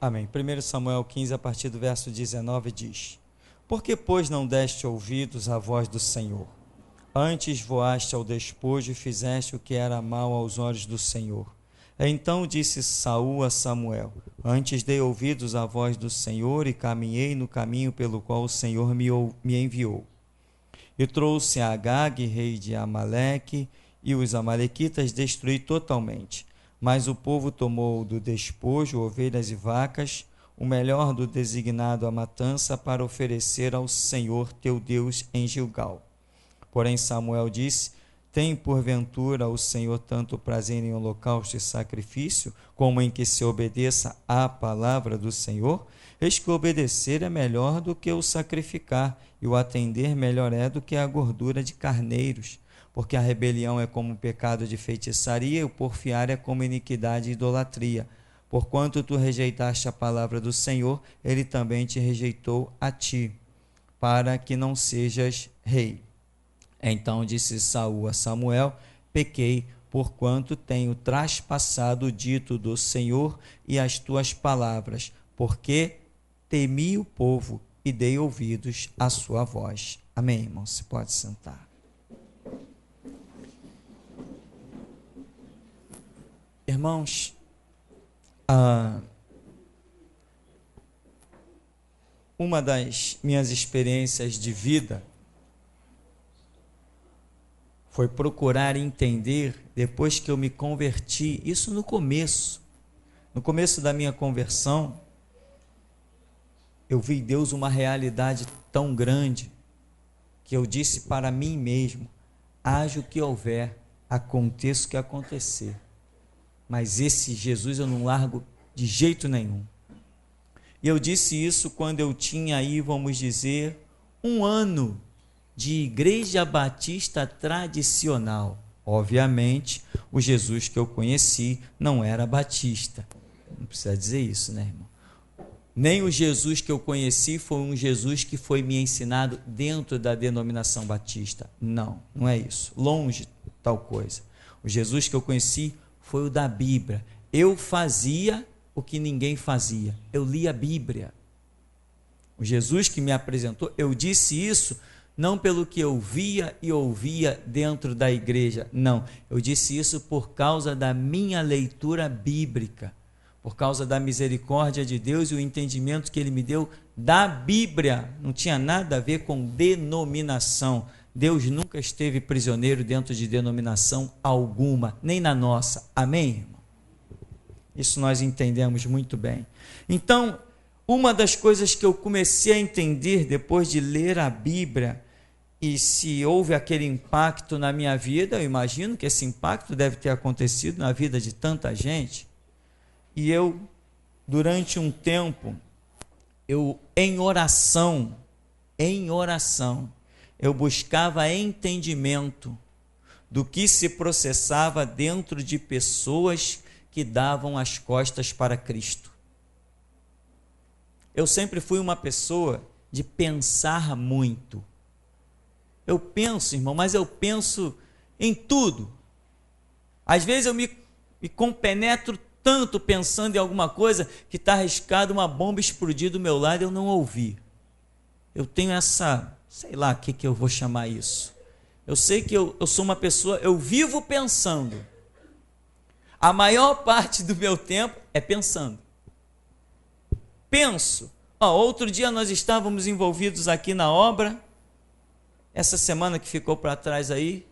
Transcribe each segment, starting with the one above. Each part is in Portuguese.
Amém. 1 Samuel 15, a partir do verso 19, diz: Por que, pois, não deste ouvidos à voz do Senhor? Antes voaste ao despojo e fizeste o que era mal aos olhos do Senhor. Então disse Saul a Samuel: Antes dei ouvidos à voz do Senhor e caminhei no caminho pelo qual o Senhor me enviou. E trouxe a Agag, rei de Amaleque, e os amalequitas destruí totalmente. Mas o povo tomou do despojo ovelhas e vacas, o melhor do designado à matança, para oferecer ao Senhor teu Deus em Gilgal. Porém Samuel disse: Tem porventura o Senhor tanto prazer em holocausto e sacrifício, como em que se obedeça à palavra do Senhor? Eis que obedecer é melhor do que o sacrificar, e o atender melhor é do que a gordura de carneiros. Porque a rebelião é como o pecado de feitiçaria, e o porfiar é como iniquidade e idolatria. Porquanto tu rejeitaste a palavra do Senhor, ele também te rejeitou a ti, para que não sejas rei. Então disse Saul a Samuel: Pequei, porquanto tenho traspassado o dito do Senhor e as tuas palavras, porque temi o povo e dei ouvidos à sua voz. Amém, irmão? Você pode sentar. Irmãos, uma das minhas experiências de vida foi procurar entender, depois que eu me converti, isso no começo da minha conversão, eu vi em Deus uma realidade tão grande, que eu disse para mim mesmo: haja o que houver, aconteça o que acontecer, mas esse Jesus eu não largo de jeito nenhum. E eu disse isso quando eu tinha aí, vamos dizer, 1 ano de igreja batista tradicional. Obviamente, o Jesus que eu conheci não era batista. Não precisa dizer isso, né, irmão? Nem o Jesus que eu conheci foi um Jesus que foi me ensinado dentro da denominação batista. Não, não é isso. Longe tal coisa. O Jesus que eu conheci foi o da Bíblia. Eu fazia o que ninguém fazia. Eu lia a Bíblia. O Jesus que me apresentou, eu disse isso não pelo que eu via e ouvia dentro da igreja. Não, eu disse isso por causa da minha leitura bíblica, por causa da misericórdia de Deus e o entendimento que Ele me deu da Bíblia. Não tinha nada a ver com denominação. Deus nunca esteve prisioneiro dentro de denominação alguma, nem na nossa. Amém, irmão? Isso nós entendemos muito bem. Então, uma das coisas que eu comecei a entender depois de ler a Bíblia, e se houve aquele impacto na minha vida, eu imagino que esse impacto deve ter acontecido na vida de tanta gente, e eu, durante um tempo, em oração, eu buscava entendimento do que se processava dentro de pessoas que davam as costas para Cristo. Eu sempre fui uma pessoa de pensar muito. Eu penso, irmão, mas eu penso em tudo. Às vezes eu me compenetro tanto pensando em alguma coisa que está arriscado uma bomba explodir do meu lado e eu não ouvi. Eu tenho essa, sei lá o que eu vou chamar isso. Eu sei que eu sou uma pessoa, eu vivo pensando. A maior parte do meu tempo é pensando. Penso. Outro dia nós estávamos envolvidos aqui na obra, essa semana que ficou para trás aí,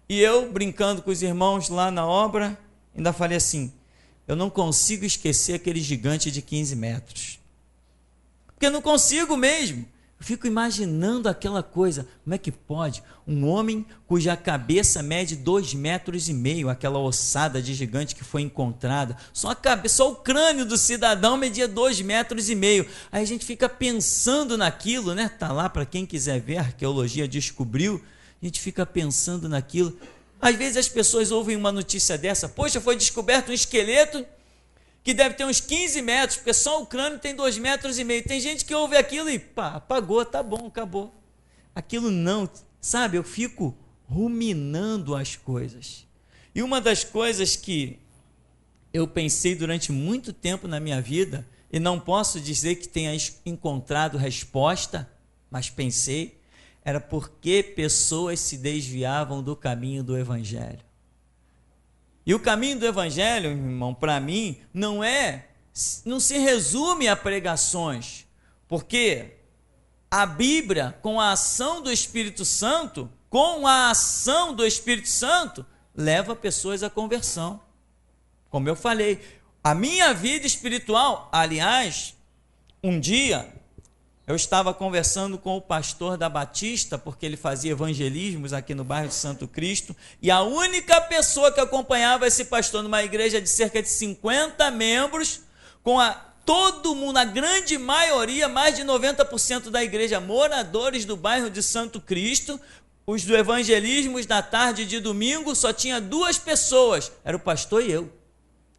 e eu, brincando com os irmãos lá na obra, ainda falei assim: eu não consigo esquecer aquele gigante de 15 metros. Porque eu não consigo mesmo. Eu fico imaginando aquela coisa. Como é que pode um homem cuja cabeça mede 2,5 metros, aquela ossada de gigante que foi encontrada, só o crânio do cidadão media 2,5 metros. Aí a gente fica pensando naquilo, né? Está lá para quem quiser ver, a arqueologia descobriu. A gente fica pensando naquilo. Às vezes as pessoas ouvem uma notícia dessa: poxa, foi descoberto um esqueleto que deve ter uns 15 metros, porque só o crânio tem 2,5 metros. Tem gente que ouve aquilo e pá, apagou, tá bom, acabou. Aquilo não, sabe, eu fico ruminando as coisas. E uma das coisas que eu pensei durante muito tempo na minha vida, e não posso dizer que tenha encontrado resposta, mas pensei, era porque pessoas se desviavam do caminho do Evangelho. E o caminho do Evangelho, irmão, para mim, não se resume a pregações, porque a Bíblia, com a ação do Espírito Santo, leva pessoas à conversão. Como eu falei, a minha vida espiritual, aliás, um dia eu estava conversando com o pastor da Batista, porque ele fazia evangelismos aqui no bairro de Santo Cristo, e a única pessoa que acompanhava esse pastor numa igreja de cerca de 50 membros, todo mundo, a grande maioria, mais de 90% da igreja, moradores do bairro de Santo Cristo, os do evangelismos da tarde de domingo, só tinha 2 pessoas, era o pastor e eu.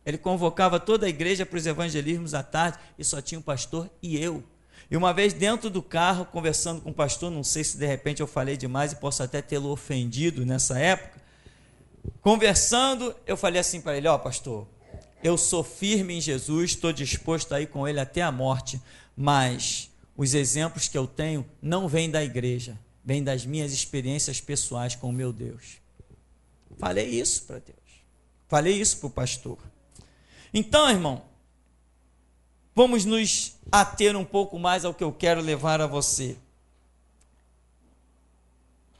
Ele convocava toda a igreja para os evangelismos à tarde, e só tinha o pastor e eu. E uma vez dentro do carro, conversando com o pastor, não sei se de repente eu falei demais e posso até tê-lo ofendido nessa época, conversando, eu falei assim para ele: ó, pastor, eu sou firme em Jesus, estou disposto a ir com ele até a morte, mas os exemplos que eu tenho não vêm da igreja, vêm das minhas experiências pessoais com o meu Deus. Falei isso para Deus, falei isso para o pastor. Então, irmão, vamos nos ater um pouco mais ao que eu quero levar a você.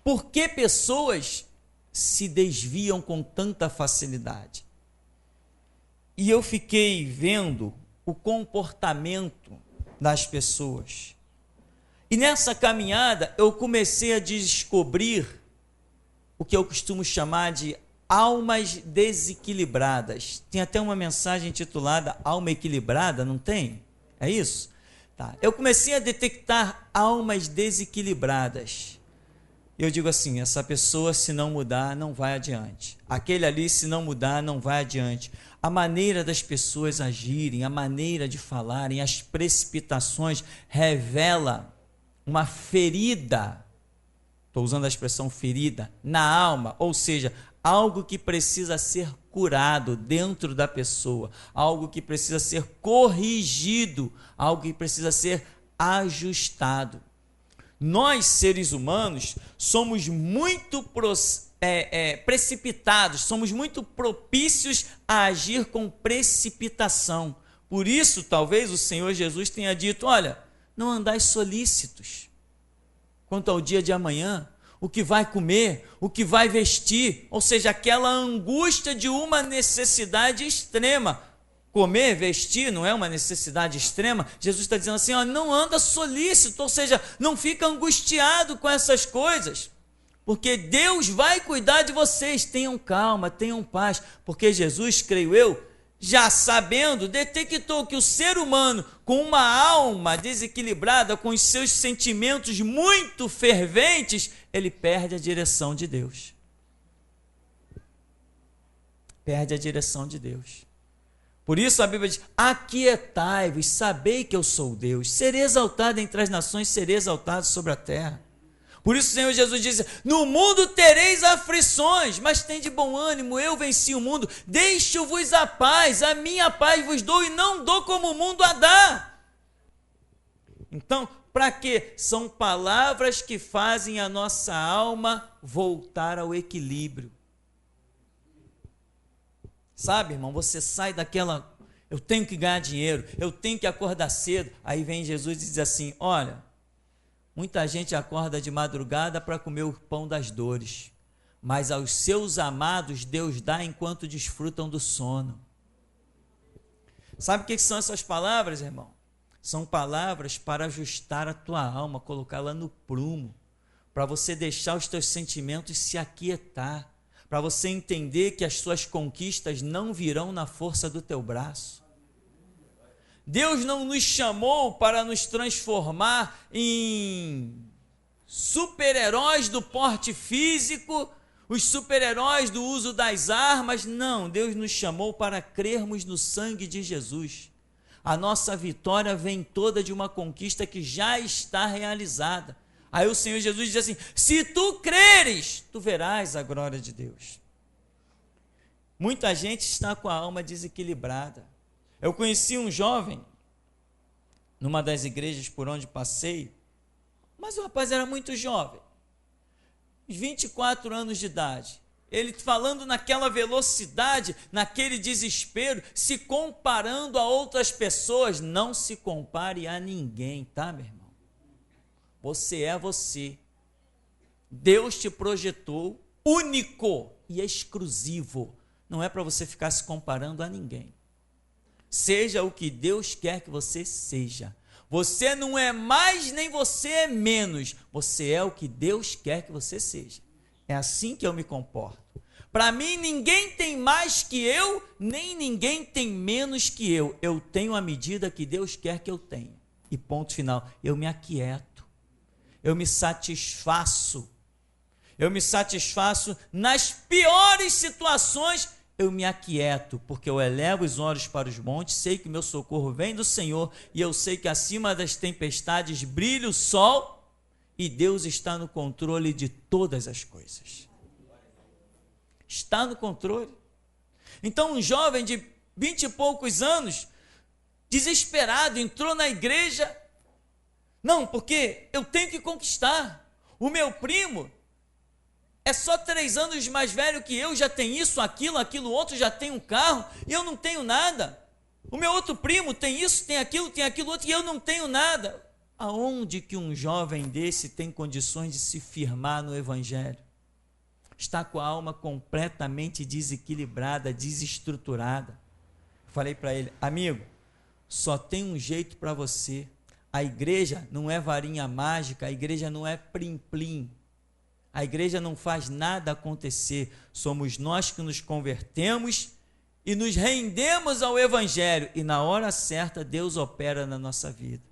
Por que pessoas se desviam com tanta facilidade? E eu fiquei vendo o comportamento das pessoas. E nessa caminhada eu comecei a descobrir o que eu costumo chamar de almas desequilibradas. Tem até uma mensagem intitulada Alma Equilibrada, não tem? É isso? Tá. Eu comecei a detectar almas desequilibradas. Eu digo assim: essa pessoa, se não mudar, não vai adiante. Aquele ali, se não mudar, não vai adiante. A maneira das pessoas agirem, a maneira de falarem, as precipitações, revela uma ferida, estou usando a expressão ferida, na alma, ou seja, algo que precisa ser curado dentro da pessoa, algo que precisa ser corrigido, algo que precisa ser ajustado. Nós, seres humanos, somos muito precipitados, somos muito propícios a agir com precipitação. Por isso, talvez o Senhor Jesus tenha dito: olha, não andais solícitos quanto ao dia de amanhã, o que vai comer, o que vai vestir, ou seja, aquela angústia de uma necessidade extrema. Comer, vestir não é uma necessidade extrema. Jesus está dizendo assim: ó, não anda solícito, ou seja, não fica angustiado com essas coisas, porque Deus vai cuidar de vocês. Tenham calma, tenham paz, porque Jesus, creio eu, já sabendo, detectou que o ser humano com uma alma desequilibrada, com os seus sentimentos muito ferventes, ele perde a direção de Deus. Perde a direção de Deus. Por isso a Bíblia diz: aquietai-vos, sabei que eu sou Deus, serei exaltado entre as nações, serei exaltado sobre a terra. Por isso o Senhor Jesus diz: no mundo tereis aflições, mas tende bom ânimo, eu venci o mundo. Deixo-vos a paz, a minha paz vos dou, e não dou como o mundo a dá. Então, para quê? São palavras que fazem a nossa alma voltar ao equilíbrio. Sabe, irmão, você sai daquela: eu tenho que ganhar dinheiro, eu tenho que acordar cedo. Aí vem Jesus e diz assim: olha, muita gente acorda de madrugada para comer o pão das dores, mas aos seus amados Deus dá enquanto desfrutam do sono. Sabe o que são essas palavras, irmão? São palavras para ajustar a tua alma, colocá-la no prumo, para você deixar os teus sentimentos se aquietar, para você entender que as suas conquistas não virão na força do teu braço. Deus não nos chamou para nos transformar em super-heróis do porte físico, os super-heróis do uso das armas. Não, Deus nos chamou para crermos no sangue de Jesus. A nossa vitória vem toda de uma conquista que já está realizada. Aí o Senhor Jesus diz assim: se tu creres, tu verás a glória de Deus. Muita gente está com a alma desequilibrada. Eu conheci um jovem numa das igrejas por onde passei, mas o rapaz era muito jovem, 24 anos de idade. Ele falando naquela velocidade, naquele desespero, se comparando a outras pessoas. Não se compare a ninguém, tá, meu irmão? Você é você. Deus te projetou único e exclusivo. Não é para você ficar se comparando a ninguém. Seja o que Deus quer que você seja. Você não é mais nem você é menos. Você é o que Deus quer que você seja. É assim que eu me comporto. Para mim, ninguém tem mais que eu, nem ninguém tem menos que eu. Eu tenho a medida que Deus quer que eu tenha. E ponto final. Eu me aquieto. Eu me satisfaço. Eu me satisfaço nas piores situações. Eu me aquieto, porque eu elevo os olhos para os montes, sei que meu socorro vem do Senhor, e eu sei que acima das tempestades brilha o sol, e Deus está no controle de todas as coisas. Está no controle. Então um jovem de 20 e poucos anos, desesperado, entrou na igreja. Não, porque eu tenho que conquistar. O meu primo é só 3 anos mais velho que eu, já tem isso, aquilo outro, já tem um carro, e eu não tenho nada. O meu outro primo tem isso, tem aquilo outro, e eu não tenho nada. Aonde que um jovem desse tem condições de se firmar no Evangelho? Está com a alma completamente desequilibrada, desestruturada. Falei para ele, amigo, só tem um jeito para você. A igreja não é varinha mágica, a igreja não é plim-plim. A igreja não faz nada acontecer. Somos nós que nos convertemos e nos rendemos ao Evangelho. E na hora certa, Deus opera na nossa vida.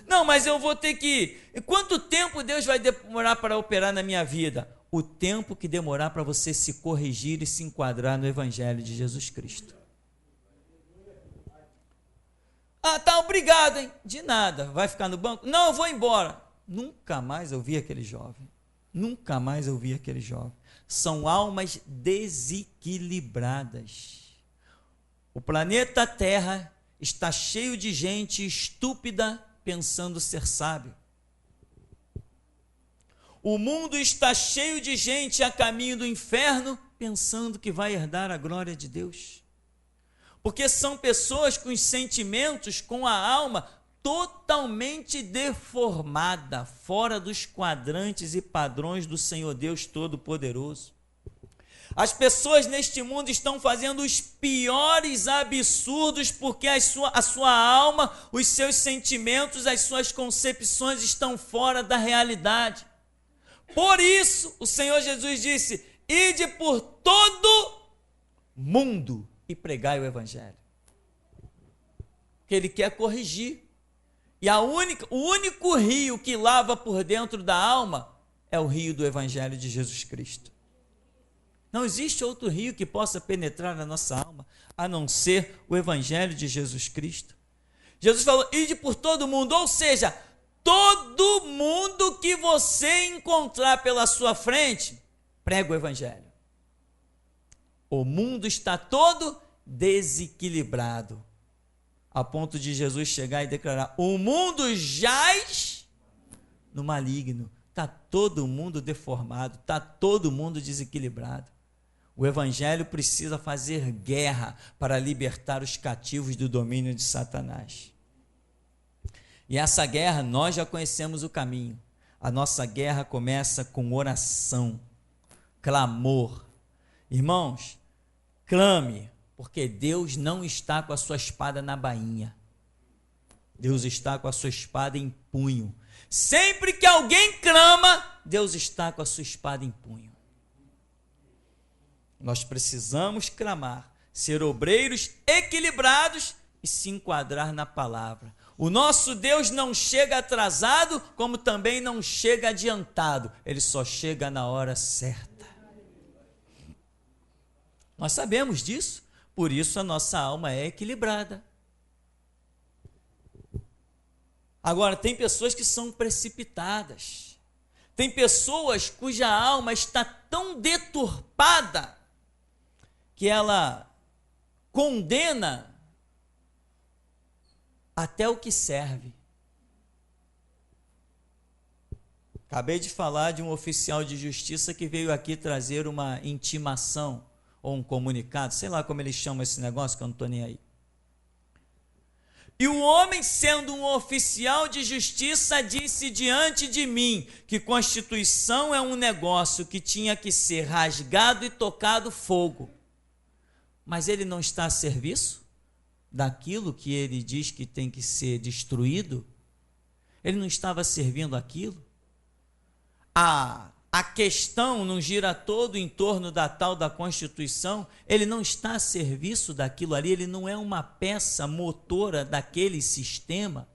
Não, mas eu vou ter que... Quanto tempo Deus vai demorar para operar na minha vida? O tempo que demorar para você se corrigir e se enquadrar no Evangelho de Jesus Cristo. Ah, tá, obrigado, hein? De nada. Vai ficar no banco? Não, eu vou embora. Nunca mais eu vi aquele jovem. Nunca mais eu vi aquele jovem. São almas desequilibradas. O planeta Terra está cheio de gente estúpida pensando ser sábio. O mundo está cheio de gente a caminho do inferno pensando que vai herdar a glória de Deus. Porque são pessoas com os sentimentos, com a alma totalmente deformada, fora dos quadrantes e padrões do Senhor Deus Todo-Poderoso. As pessoas neste mundo estão fazendo os piores absurdos porque a sua alma, os seus sentimentos, as suas concepções estão fora da realidade. Por isso, o Senhor Jesus disse, ide por todo mundo e pregai o Evangelho. Que Ele quer corrigir. E o único rio que lava por dentro da alma é o rio do Evangelho de Jesus Cristo. Não existe outro rio que possa penetrar na nossa alma, a não ser o Evangelho de Jesus Cristo. Jesus falou, ide por todo mundo, ou seja, todo mundo que você encontrar pela sua frente, prega o Evangelho. O mundo está todo desequilibrado, a ponto de Jesus chegar e declarar, o mundo jaz no maligno, está todo mundo deformado, está todo mundo desequilibrado. O Evangelho precisa fazer guerra para libertar os cativos do domínio de Satanás. E essa guerra, nós já conhecemos o caminho. A nossa guerra começa com oração, clamor. Irmãos, clame, porque Deus não está com a sua espada na bainha. Deus está com a sua espada em punho. Sempre que alguém clama, Deus está com a sua espada em punho. Nós precisamos clamar, ser obreiros equilibrados e se enquadrar na palavra. O nosso Deus não chega atrasado, como também não chega adiantado. Ele só chega na hora certa. Nós sabemos disso, por isso a nossa alma é equilibrada. Agora, tem pessoas que são precipitadas. Tem pessoas cuja alma está tão deturpada que ela condena até o que serve. Acabei de falar de um oficial de justiça que veio aqui trazer uma intimação ou um comunicado, sei lá como eles chamam esse negócio, que eu não estou nem aí. E o homem, sendo um oficial de justiça, disse diante de mim que Constituição é um negócio que tinha que ser rasgado e tocado fogo. Mas ele não está a serviço daquilo que ele diz que tem que ser destruído? Ele não estava servindo aquilo? A questão não gira todo em torno da tal da Constituição, ele não está a serviço daquilo ali, ele não é uma peça motora daquele sistema.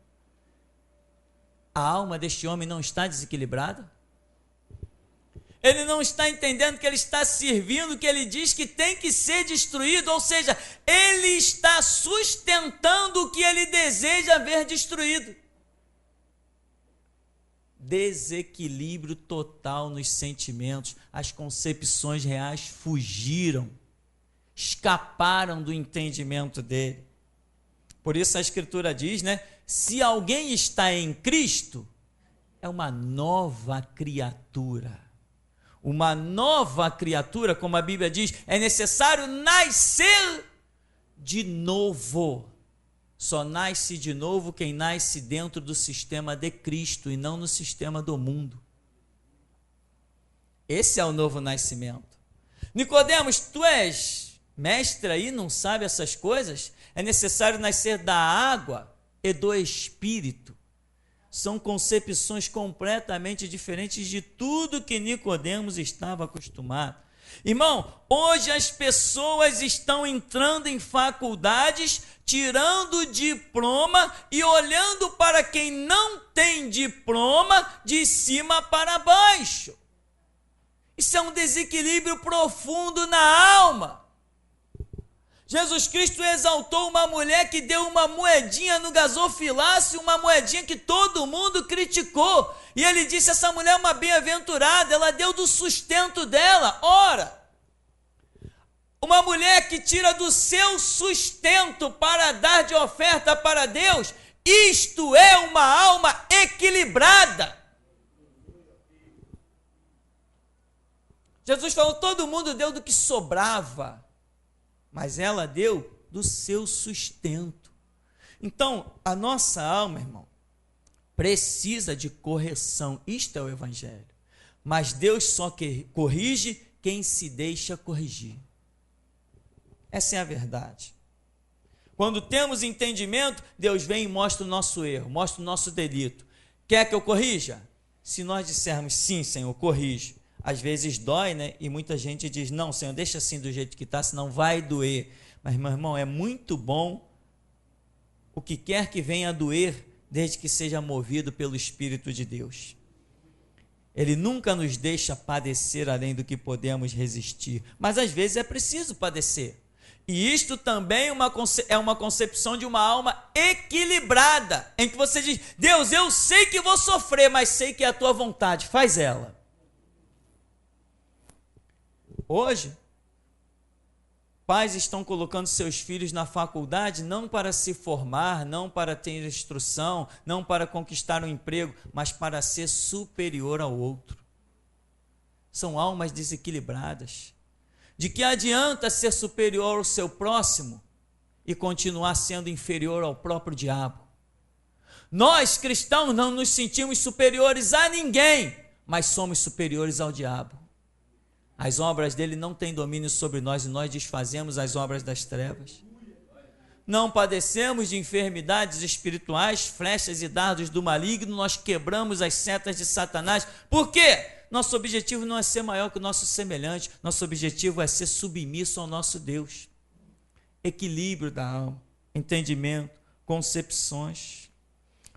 A alma deste homem não está desequilibrada? Ele não está entendendo que ele está servindo, que ele diz que tem que ser destruído, ou seja, ele está sustentando o que ele deseja ver destruído. Desequilíbrio total nos sentimentos, as concepções reais fugiram, escaparam do entendimento dele. Por isso a Escritura diz, né? Se alguém está em Cristo, é uma nova criatura. Uma nova criatura, como a Bíblia diz, é necessário nascer de novo. Só nasce de novo quem nasce dentro do sistema de Cristo e não no sistema do mundo. Esse é o novo nascimento. Nicodemos, tu és mestre aí, não sabe essas coisas? É necessário nascer da água e do Espírito. São concepções completamente diferentes de tudo que Nicodemos estava acostumado. Irmão, hoje as pessoas estão entrando em faculdades, tirando o diploma e olhando para quem não tem diploma de cima para baixo. Isso é um desequilíbrio profundo na alma. Jesus Cristo exaltou uma mulher que deu uma moedinha no gasofilácio, uma moedinha que todo mundo criticou. E ele disse, essa mulher é uma bem-aventurada, ela deu do sustento dela. Ora, uma mulher que tira do seu sustento para dar de oferta para Deus, isto é uma alma equilibrada. Jesus falou, todo mundo deu do que sobrava, mas ela deu do seu sustento. Então, a nossa alma, irmão, precisa de correção. Isto é o Evangelho. Mas Deus só corrige quem se deixa corrigir. Essa é a verdade. Quando temos entendimento, Deus vem e mostra o nosso erro, mostra o nosso delito. Quer que eu corrija? Se nós dissermos sim, Senhor, corrige. Às vezes dói, né? E muita gente diz, não, Senhor, deixa assim do jeito que está, senão vai doer. Mas, meu irmão, é muito bom o que quer que venha a doer, desde que seja movido pelo Espírito de Deus. Ele nunca nos deixa padecer além do que podemos resistir. Mas, às vezes, é preciso padecer. E isto também é uma concepção de uma alma equilibrada, em que você diz, Deus, eu sei que vou sofrer, mas sei que é a tua vontade, faz ela. Hoje, pais estão colocando seus filhos na faculdade não para se formar, não para ter instrução, não para conquistar um emprego, mas para ser superior ao outro. São almas desequilibradas. De que adianta ser superior ao seu próximo e continuar sendo inferior ao próprio diabo? Nós, cristãos, não nos sentimos superiores a ninguém, mas somos superiores ao diabo. As obras dele não têm domínio sobre nós e nós desfazemos as obras das trevas. Não padecemos de enfermidades espirituais, flechas e dardos do maligno, nós quebramos as setas de Satanás. Por quê? Nosso objetivo não é ser maior que o nosso semelhante, nosso objetivo é ser submisso ao nosso Deus. Equilíbrio da alma, entendimento, concepções.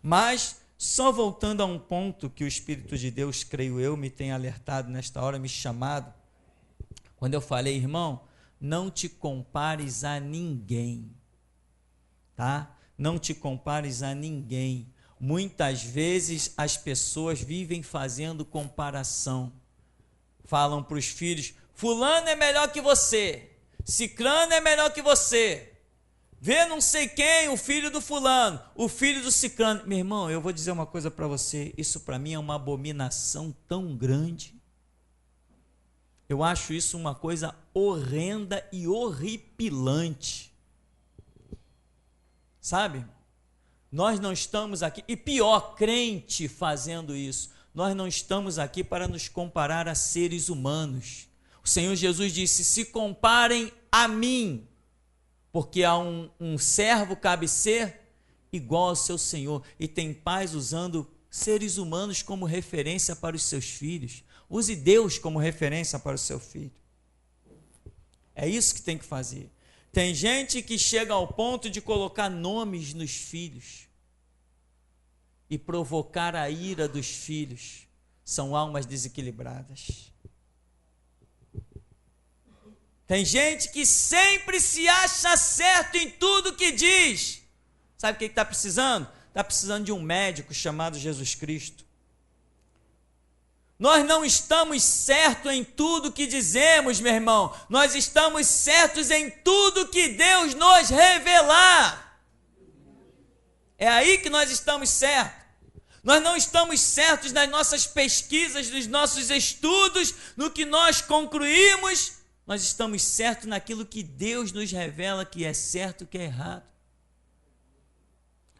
Mas, só voltando a um ponto que o Espírito de Deus, creio eu, me tem alertado nesta hora, me chamado, quando eu falei, irmão, não te compares a ninguém, tá? Não te compares a ninguém. Muitas vezes as pessoas vivem fazendo comparação. Falam para os filhos, fulano é melhor que você, ciclano é melhor que você. vê não sei quem, o filho do fulano, o filho do ciclano. Meu irmão, eu vou dizer uma coisa para você, isso para mim é uma abominação tão grande. Eu acho isso uma coisa horrenda e horripilante. Sabe? Nós não estamos aqui, e pior, crente fazendo isso, nós não estamos aqui para nos comparar a seres humanos. O Senhor Jesus disse, se comparem a mim, porque a um servo cabe ser igual ao seu Senhor, e tem pais usando seres humanos como referência para os seus filhos. Use Deus como referência para o seu filho. É isso que tem que fazer. Tem gente que chega ao ponto de colocar nomes nos filhos e provocar a ira dos filhos. São almas desequilibradas. Tem gente que sempre se acha certo em tudo que diz. Sabe o que está precisando? Está precisando de um médico chamado Jesus Cristo. Nós não estamos certos em tudo que dizemos, meu irmão. Nós estamos certos em tudo que Deus nos revelar. É aí que nós estamos certos. Nós não estamos certos nas nossas pesquisas, nos nossos estudos, no que nós concluímos. Nós estamos certos naquilo que Deus nos revela que é certo e que é errado.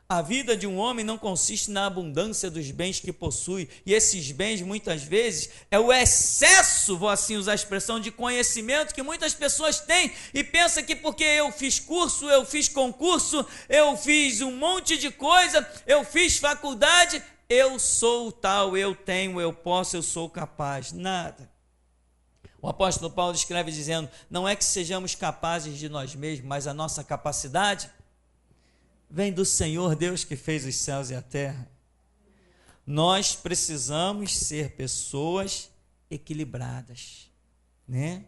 A vida de um homem não consiste na abundância dos bens que possui, e esses bens muitas vezes é o excesso, vou assim usar a expressão, de conhecimento que muitas pessoas têm e pensam que porque eu fiz curso, eu fiz concurso, eu fiz um monte de coisa, eu fiz faculdade, eu sou tal, eu tenho, eu posso, eu sou capaz. Nada. O apóstolo Paulo escreve dizendo, não é que sejamos capazes de nós mesmos, mas a nossa capacidade vem do Senhor Deus que fez os céus e a terra. Nós precisamos ser pessoas equilibradas, né?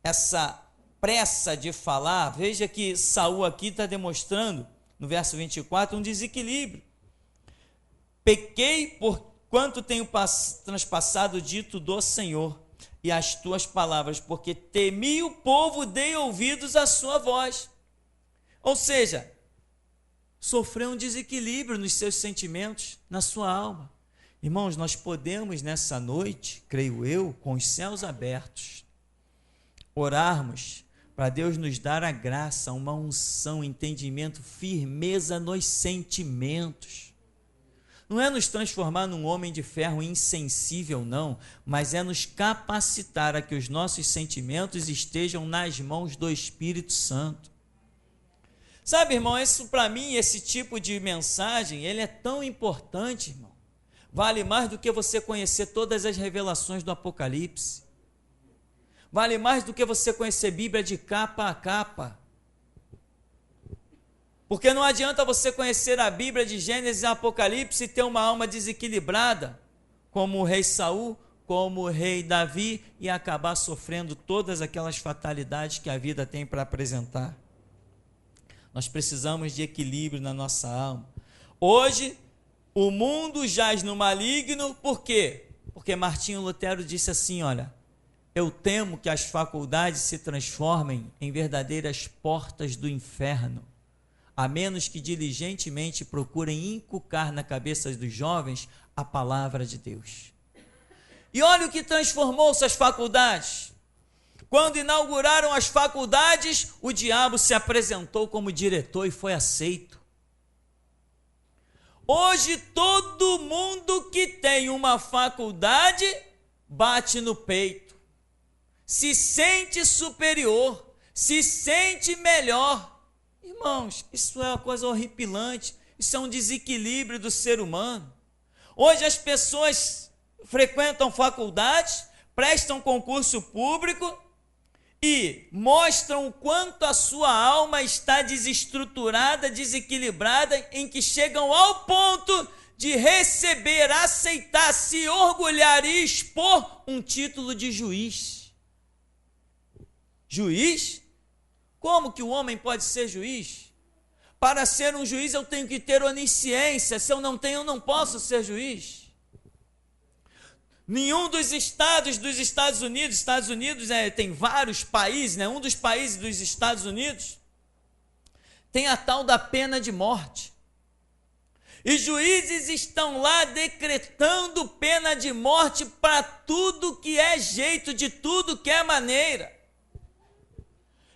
Essa pressa de falar, veja que Saul aqui está demonstrando, no verso 24, um desequilíbrio. Pequei por quanto tenho transpassado o dito do Senhor e as tuas palavras, porque temi o povo, dei ouvidos à sua voz. Ou seja, sofreu um desequilíbrio nos seus sentimentos, na sua alma. Irmãos, nós podemos nessa noite, creio eu, com os céus abertos, orarmos para Deus nos dar a graça, uma unção, entendimento, firmeza nos sentimentos. Não é nos transformar num homem de ferro insensível, não, mas é nos capacitar a que os nossos sentimentos estejam nas mãos do Espírito Santo. Sabe, irmão, isso para mim, esse tipo de mensagem, ele é tão importante, irmão. Vale mais do que você conhecer todas as revelações do Apocalipse. Vale mais do que você conhecer Bíblia de capa a capa. Porque não adianta você conhecer a Bíblia de Gênesis e Apocalipse e ter uma alma desequilibrada, como o rei Saul, como o rei Davi, e acabar sofrendo todas aquelas fatalidades que a vida tem para apresentar. Nós precisamos de equilíbrio na nossa alma. Hoje, o mundo jaz no maligno, por quê? Porque Martinho Lutero disse assim, olha, eu temo que as faculdades se transformem em verdadeiras portas do inferno, a menos que diligentemente procurem inculcar na cabeça dos jovens a palavra de Deus. E olha o que transformou essas faculdades. Quando inauguraram as faculdades, o diabo se apresentou como diretor e foi aceito. Hoje, todo mundo que tem uma faculdade bate no peito, se sente superior, se sente melhor. Irmãos, isso é uma coisa horripilante, isso é um desequilíbrio do ser humano. Hoje as pessoas frequentam faculdades, prestam concurso público e mostram o quanto a sua alma está desestruturada, desequilibrada, em que chegam ao ponto de receber, aceitar, se orgulhar e expor um título de juiz. Juiz? Como que o homem pode ser juiz? Para ser um juiz eu tenho que ter onisciência, se eu não tenho eu não posso ser juiz. Nenhum dos estados Estados Unidos tem vários países, né? Um dos países dos Estados Unidos tem a tal da pena de morte. E juízes estão lá decretando pena de morte para tudo que é jeito, de tudo que é maneira.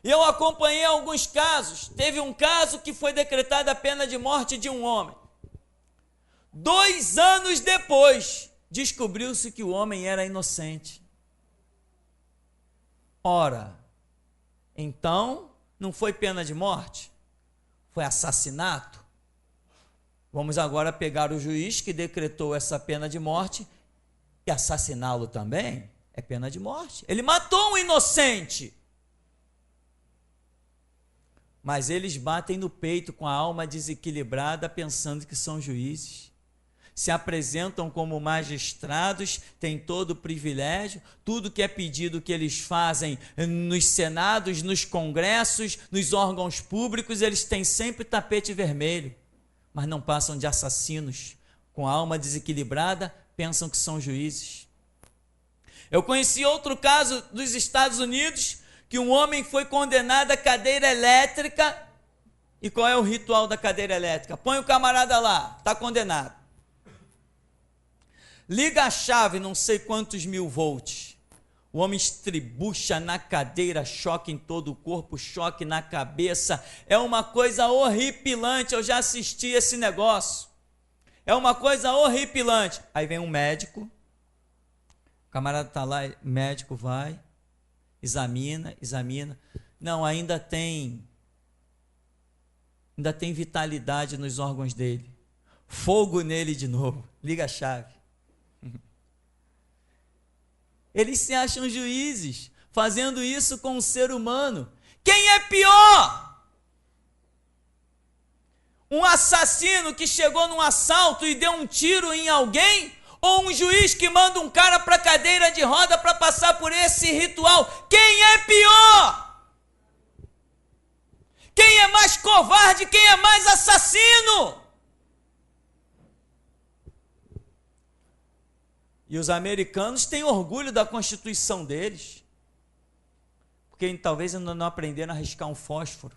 E eu acompanhei alguns casos. Teve um caso que foi decretada a pena de morte de um homem. 2 anos depois, descobriu-se que o homem era inocente. Ora, então, não foi pena de morte? Foi assassinato? Vamos agora pegar o juiz que decretou essa pena de morte e assassiná-lo também? É pena de morte. Ele matou um inocente. Mas eles batem no peito com a alma desequilibrada, pensando que são juízes. Se apresentam como magistrados, têm todo o privilégio, tudo que é pedido que eles fazem nos senados, nos congressos, nos órgãos públicos, eles têm sempre tapete vermelho, mas não passam de assassinos. Com a alma desequilibrada, pensam que são juízes. Eu conheci outro caso dos Estados Unidos, que um homem foi condenado à cadeira elétrica. E qual é o ritual da cadeira elétrica? Põe o camarada lá, está condenado. Liga a chave, não sei quantos 1000 volts. O homem estribucha na cadeira, choque em todo o corpo, choque na cabeça. É uma coisa horripilante, eu já assisti esse negócio. É uma coisa horripilante. Aí vem um médico, o camarada está lá, médico vai, examina. Não, ainda tem vitalidade nos órgãos dele. Fogo nele de novo. Liga a chave. Eles se acham juízes, fazendo isso com o ser humano. Quem é pior? Um assassino que chegou num assalto e deu um tiro em alguém? Ou um juiz que manda um cara para a cadeira de roda para passar por esse ritual? Quem é pior? Quem é mais covarde? Quem é mais assassino? E os americanos têm orgulho da Constituição deles, porque talvez ainda não aprenderam a riscar um fósforo.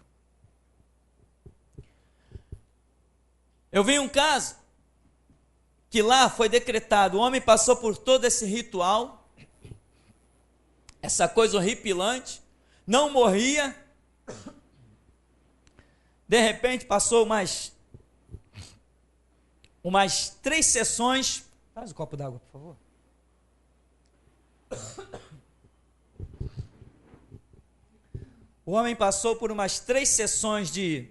Eu vi um caso que lá foi decretado, o homem passou por todo esse ritual, essa coisa horripilante, não morria, de repente passou umas 3 sessões. Traz o copo d'água, por favor. O homem passou por umas 3 sessões de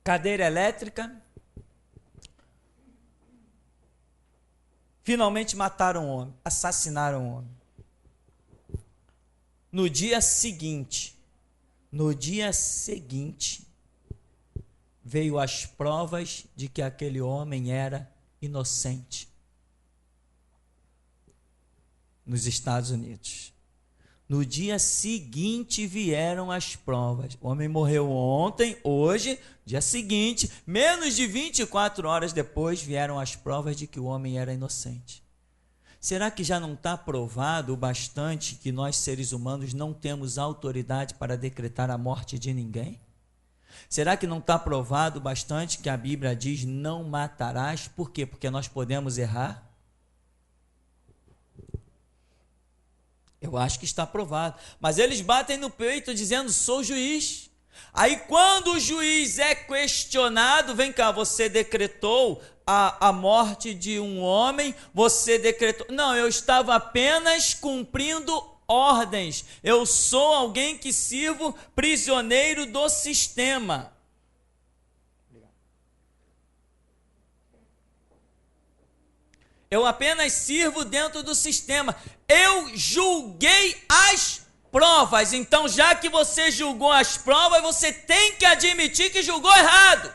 cadeira elétrica. Finalmente mataram o homem, assassinaram o homem. No dia seguinte, veio as provas de que aquele homem era inocente. Nos Estados Unidos. No dia seguinte vieram as provas. O homem morreu ontem, hoje, dia seguinte, menos de 24 horas depois, vieram as provas de que o homem era inocente. Será que já não está provado o bastante que nós, seres humanos, não temos autoridade para decretar a morte de ninguém? Será que não está provado o bastante que a Bíblia diz não matarás? Por quê? Porque nós podemos errar? Eu acho que está provado. Mas eles batem no peito dizendo, sou juiz. Aí quando o juiz é questionado, vem cá, você decretou a morte de um homem, você decretou... Não, eu estava apenas cumprindo ordens. Eu sou alguém que sirvo prisioneiro do sistema. Eu apenas sirvo dentro do sistema. Eu julguei as provas. Então, já que você julgou as provas, você tem que admitir que julgou errado.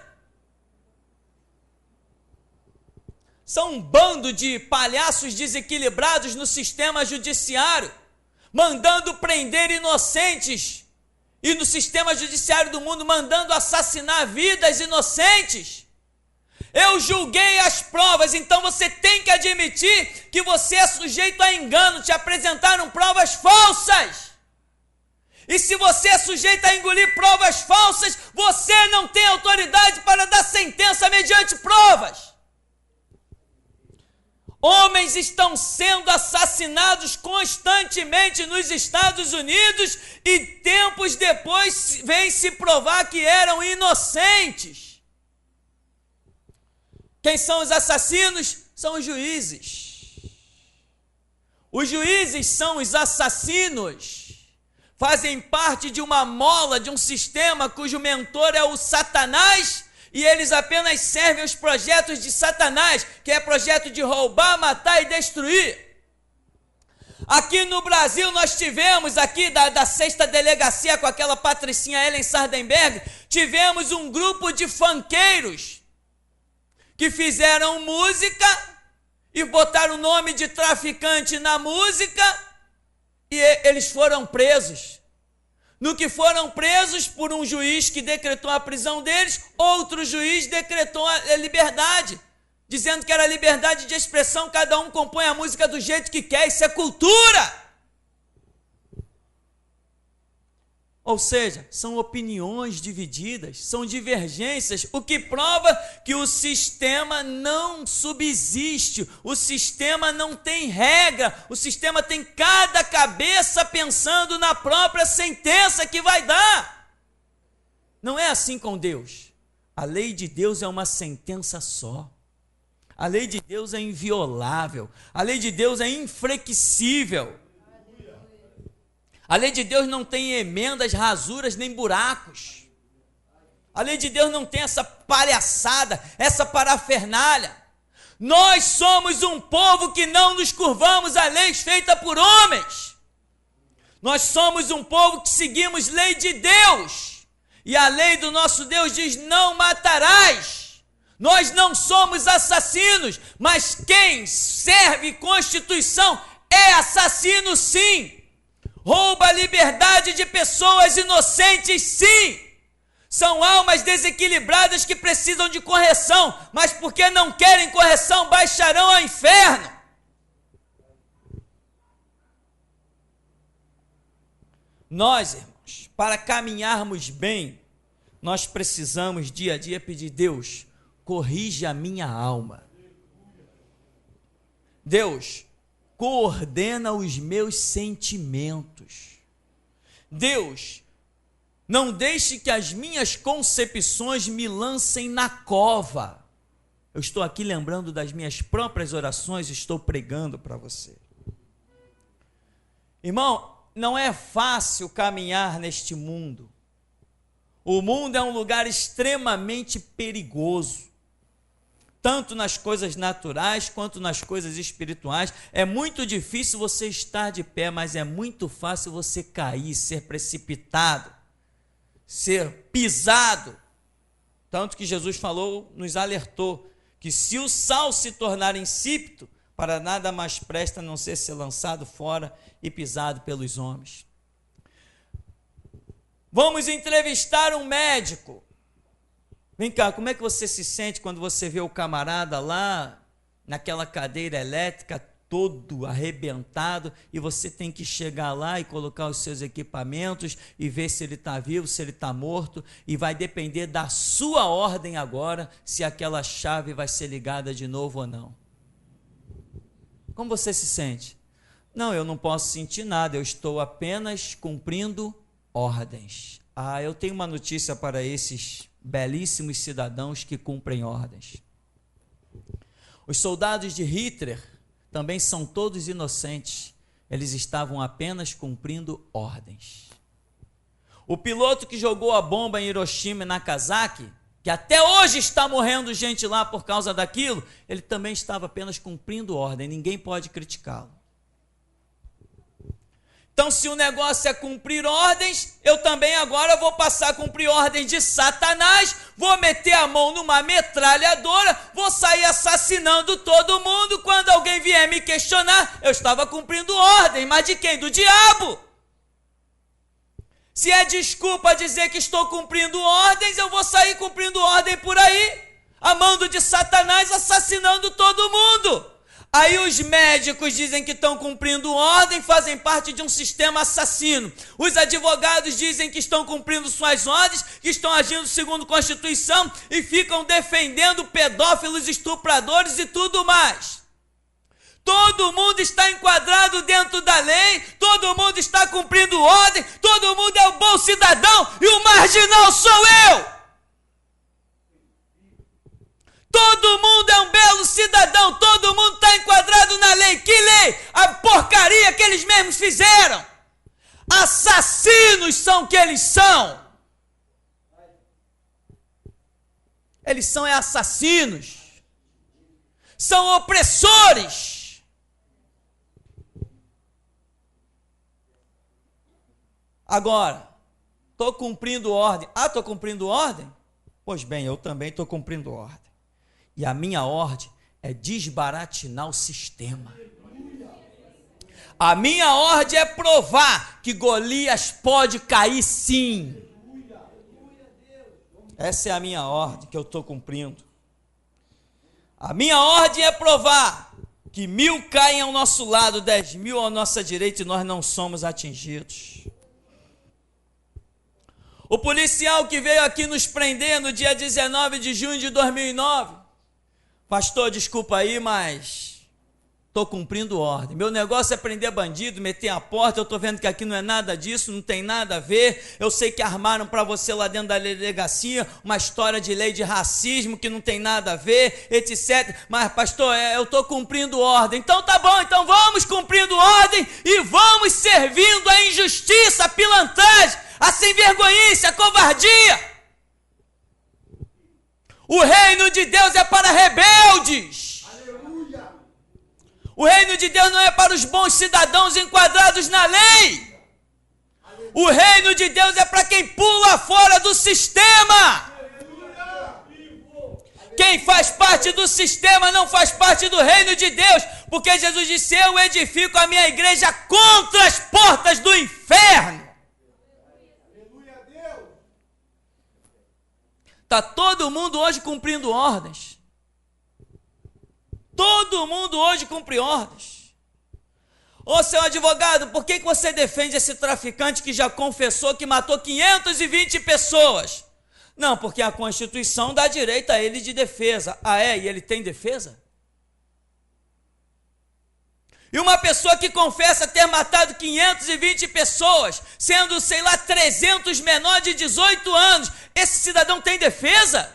São um bando de palhaços desequilibrados no sistema judiciário, mandando prender inocentes. E no sistema judiciário do mundo, mandando assassinar vidas inocentes. Eu julguei as provas, então você tem que admitir que você é sujeito a engano, te apresentaram provas falsas. E se você é sujeito a engolir provas falsas, você não tem autoridade para dar sentença mediante provas. Homens estão sendo assassinados constantemente nos Estados Unidos e tempos depois vem se provar que eram inocentes. Quem são os assassinos? São os juízes. Os juízes são os assassinos. Fazem parte de uma mola, de um sistema cujo mentor é o Satanás, e eles apenas servem os projetos de Satanás, que é projeto de roubar, matar e destruir. Aqui no Brasil nós tivemos, aqui da 6ª delegacia, com aquela patricinha Ellen Sardenberg, tivemos um grupo de funkeiros que fizeram música e botaram o nome de traficante na música, e eles foram presos. No que foram presos por um juiz que decretou a prisão deles, outro juiz decretou a liberdade, dizendo que era liberdade de expressão, cada um compõe a música do jeito que quer, isso é cultura. Ou seja, são opiniões divididas, são divergências, o que prova que o sistema não subsiste, o sistema não tem regra, o sistema tem cada cabeça pensando na própria sentença que vai dar. Não é assim com Deus. A lei de Deus é uma sentença só. A lei de Deus é inviolável, a lei de Deus é inflexível. A lei de Deus não tem emendas, rasuras, nem buracos. A lei de Deus não tem essa palhaçada, essa parafernália. Nós somos um povo que não nos curvamos a leis feitas por homens. Nós somos um povo que seguimos lei de Deus. E a lei do nosso Deus diz: não matarás. Nós não somos assassinos, mas quem serve Constituição é assassino sim. Rouba a liberdade de pessoas inocentes, sim. São almas desequilibradas que precisam de correção, mas porque não querem correção, baixarão ao inferno. Nós, irmãos, para caminharmos bem, nós precisamos dia a dia pedir: Deus, corrige a minha alma. Deus, coordena os meus sentimentos. Deus, não deixe que as minhas concepções me lancem na cova. Eu estou aqui lembrando das minhas próprias orações, estou pregando para você. Irmão, não é fácil caminhar neste mundo. O mundo é um lugar extremamente perigoso. Tanto nas coisas naturais quanto nas coisas espirituais. É muito difícil você estar de pé, mas é muito fácil você cair, ser precipitado, ser pisado. Tanto que Jesus falou, nos alertou, que se o sal se tornar insípido, para nada mais presta a não ser lançado fora e pisado pelos homens. Vamos entrevistar um médico. Vem cá, como é que você se sente quando você vê o camarada lá naquela cadeira elétrica todo arrebentado e você tem que chegar lá e colocar os seus equipamentos e ver se ele está vivo, se ele está morto, e vai depender da sua ordem agora se aquela chave vai ser ligada de novo ou não. Como você se sente? Não, eu não posso sentir nada, eu estou apenas cumprindo ordens. Eu tenho uma notícia para esses belíssimos cidadãos que cumprem ordens. Os soldados de Hitler também são todos inocentes. Eles estavam apenas cumprindo ordens. O piloto que jogou a bomba em Hiroshima e Nagasaki, que até hoje está morrendo gente lá por causa daquilo, ele também estava apenas cumprindo ordem. Ninguém pode criticá-lo. Então, se o negócio é cumprir ordens, eu também agora vou passar a cumprir ordens de Satanás, vou meter a mão numa metralhadora, vou sair assassinando todo mundo. Quando alguém vier me questionar, eu estava cumprindo ordem, mas de quem? Do diabo. Se é desculpa dizer que estou cumprindo ordens, eu vou sair cumprindo ordem por aí, a mando de Satanás, assassinando todo mundo. Aí os médicos dizem que estão cumprindo ordem, fazem parte de um sistema assassino. Os advogados dizem que estão cumprindo suas ordens, que estão agindo segundo a Constituição e ficam defendendo pedófilos, estupradores e tudo mais. Todo mundo está enquadrado dentro da lei, todo mundo está cumprindo ordem, todo mundo é o bom cidadão e o marginal sou eu. Todo mundo é um belo cidadão, todo mundo está enquadrado na lei. Que lei? A porcaria que eles mesmos fizeram. Assassinos são que eles são. Eles são assassinos. São opressores. Agora, estou cumprindo ordem. Ah, estou cumprindo ordem? Pois bem, eu também estou cumprindo ordem. E a minha ordem é desbaratinar o sistema. A minha ordem é provar que Golias pode cair sim. Essa é a minha ordem que eu estou cumprindo. A minha ordem é provar que 1000 caem ao nosso lado, 10.000 à nossa direita e nós não somos atingidos. O policial que veio aqui nos prender no dia 19 de junho de 2009, pastor, desculpa aí, mas estou cumprindo ordem. Meu negócio é prender bandido, meter a porta. Eu estou vendo que aqui não é nada disso, não tem nada a ver. Eu sei que armaram para você lá dentro da delegacia uma história de lei de racismo que não tem nada a ver, etc. Mas, pastor, eu estou cumprindo ordem. Então tá bom, então vamos cumprindo ordem e vamos servindo a injustiça, a pilantragem, a sem-vergonhice, a covardia. O reino de Deus é para rebeldes. Aleluia. O reino de Deus não é para os bons cidadãos enquadrados na lei. Aleluia. O reino de Deus é para quem pula fora do sistema. Aleluia. Quem faz parte do sistema não faz parte do reino de Deus, porque Jesus disse: eu edifico a minha igreja contra as portas do inferno. Está todo mundo hoje cumprindo ordens. Todo mundo hoje cumpre ordens. Ô, seu advogado, por que você defende esse traficante que já confessou que matou 520 pessoas? Não, porque a Constituição dá direito a ele de defesa. Ah, é? E ele tem defesa? E uma pessoa que confessa ter matado 520 pessoas, sendo, 300 menores de 18 anos, esse cidadão tem defesa?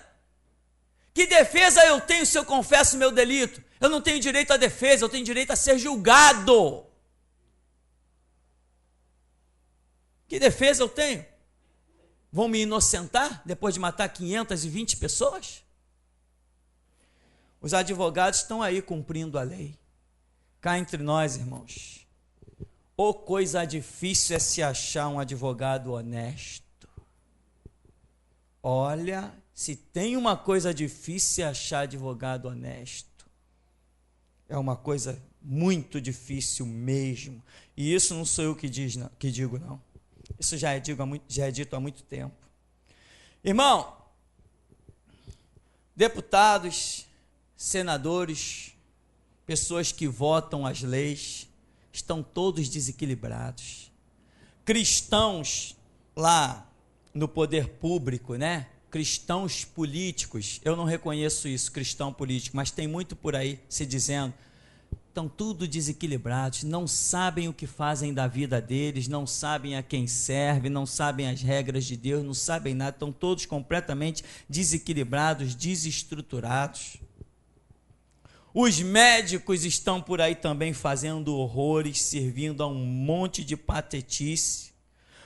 Que defesa eu tenho se eu confesso meu delito? Eu não tenho direito à defesa, eu tenho direito a ser julgado. Que defesa eu tenho? Vão me inocentar depois de matar 520 pessoas? Os advogados estão aí cumprindo a lei. Cá entre nós, irmãos, ô coisa difícil é se achar um advogado honesto. Olha, se tem uma coisa difícil é achar advogado honesto. É uma coisa muito difícil mesmo. E isso não sou eu que digo, não. Isso já é dito há muito tempo. Irmão, deputados, senadores, pessoas que votam as leis, estão todos desequilibrados. Cristãos lá no poder público, né? Cristãos políticos, eu não reconheço isso, cristão político, mas tem muito por aí se dizendo, estão tudo desequilibrados, não sabem o que fazem da vida deles, não sabem a quem serve, não sabem as regras de Deus, não sabem nada, estão todos completamente desequilibrados, desestruturados. Os médicos estão por aí também fazendo horrores, servindo a um monte de patetice.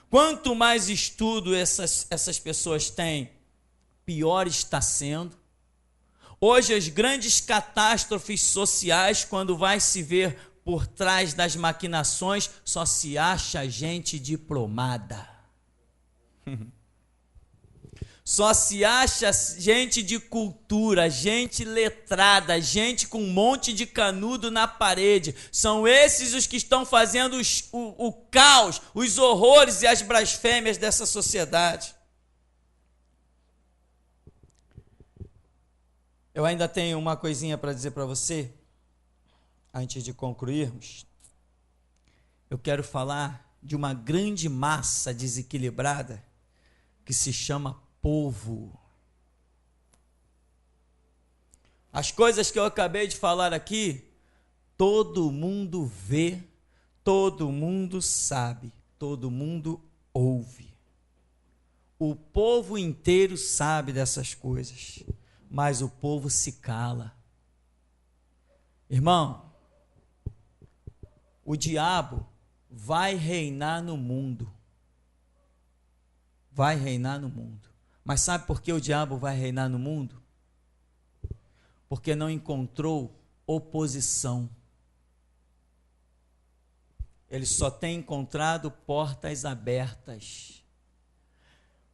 Quanto mais estudo essas pessoas têm, pior está sendo. Hoje as grandes catástrofes sociais, quando vai se ver por trás das maquinações, só se acha gente diplomada. Só se acha gente de cultura, gente letrada, gente com um monte de canudo na parede. São esses os que estão fazendo o caos, os horrores e as blasfêmias dessa sociedade. Eu ainda tenho uma coisinha para dizer para você. antes de concluirmos, eu quero falar de uma grande massa desequilibrada que se chama povo. As coisas que eu acabei de falar aqui, todo mundo vê, todo mundo sabe, todo mundo ouve. O povo inteiro sabe dessas coisas, mas o povo se cala. Irmão, o diabo vai reinar no mundo. Vai reinar no mundo. Mas sabe por que o diabo vai reinar no mundo? Porque não encontrou oposição. Ele só tem encontrado portas abertas.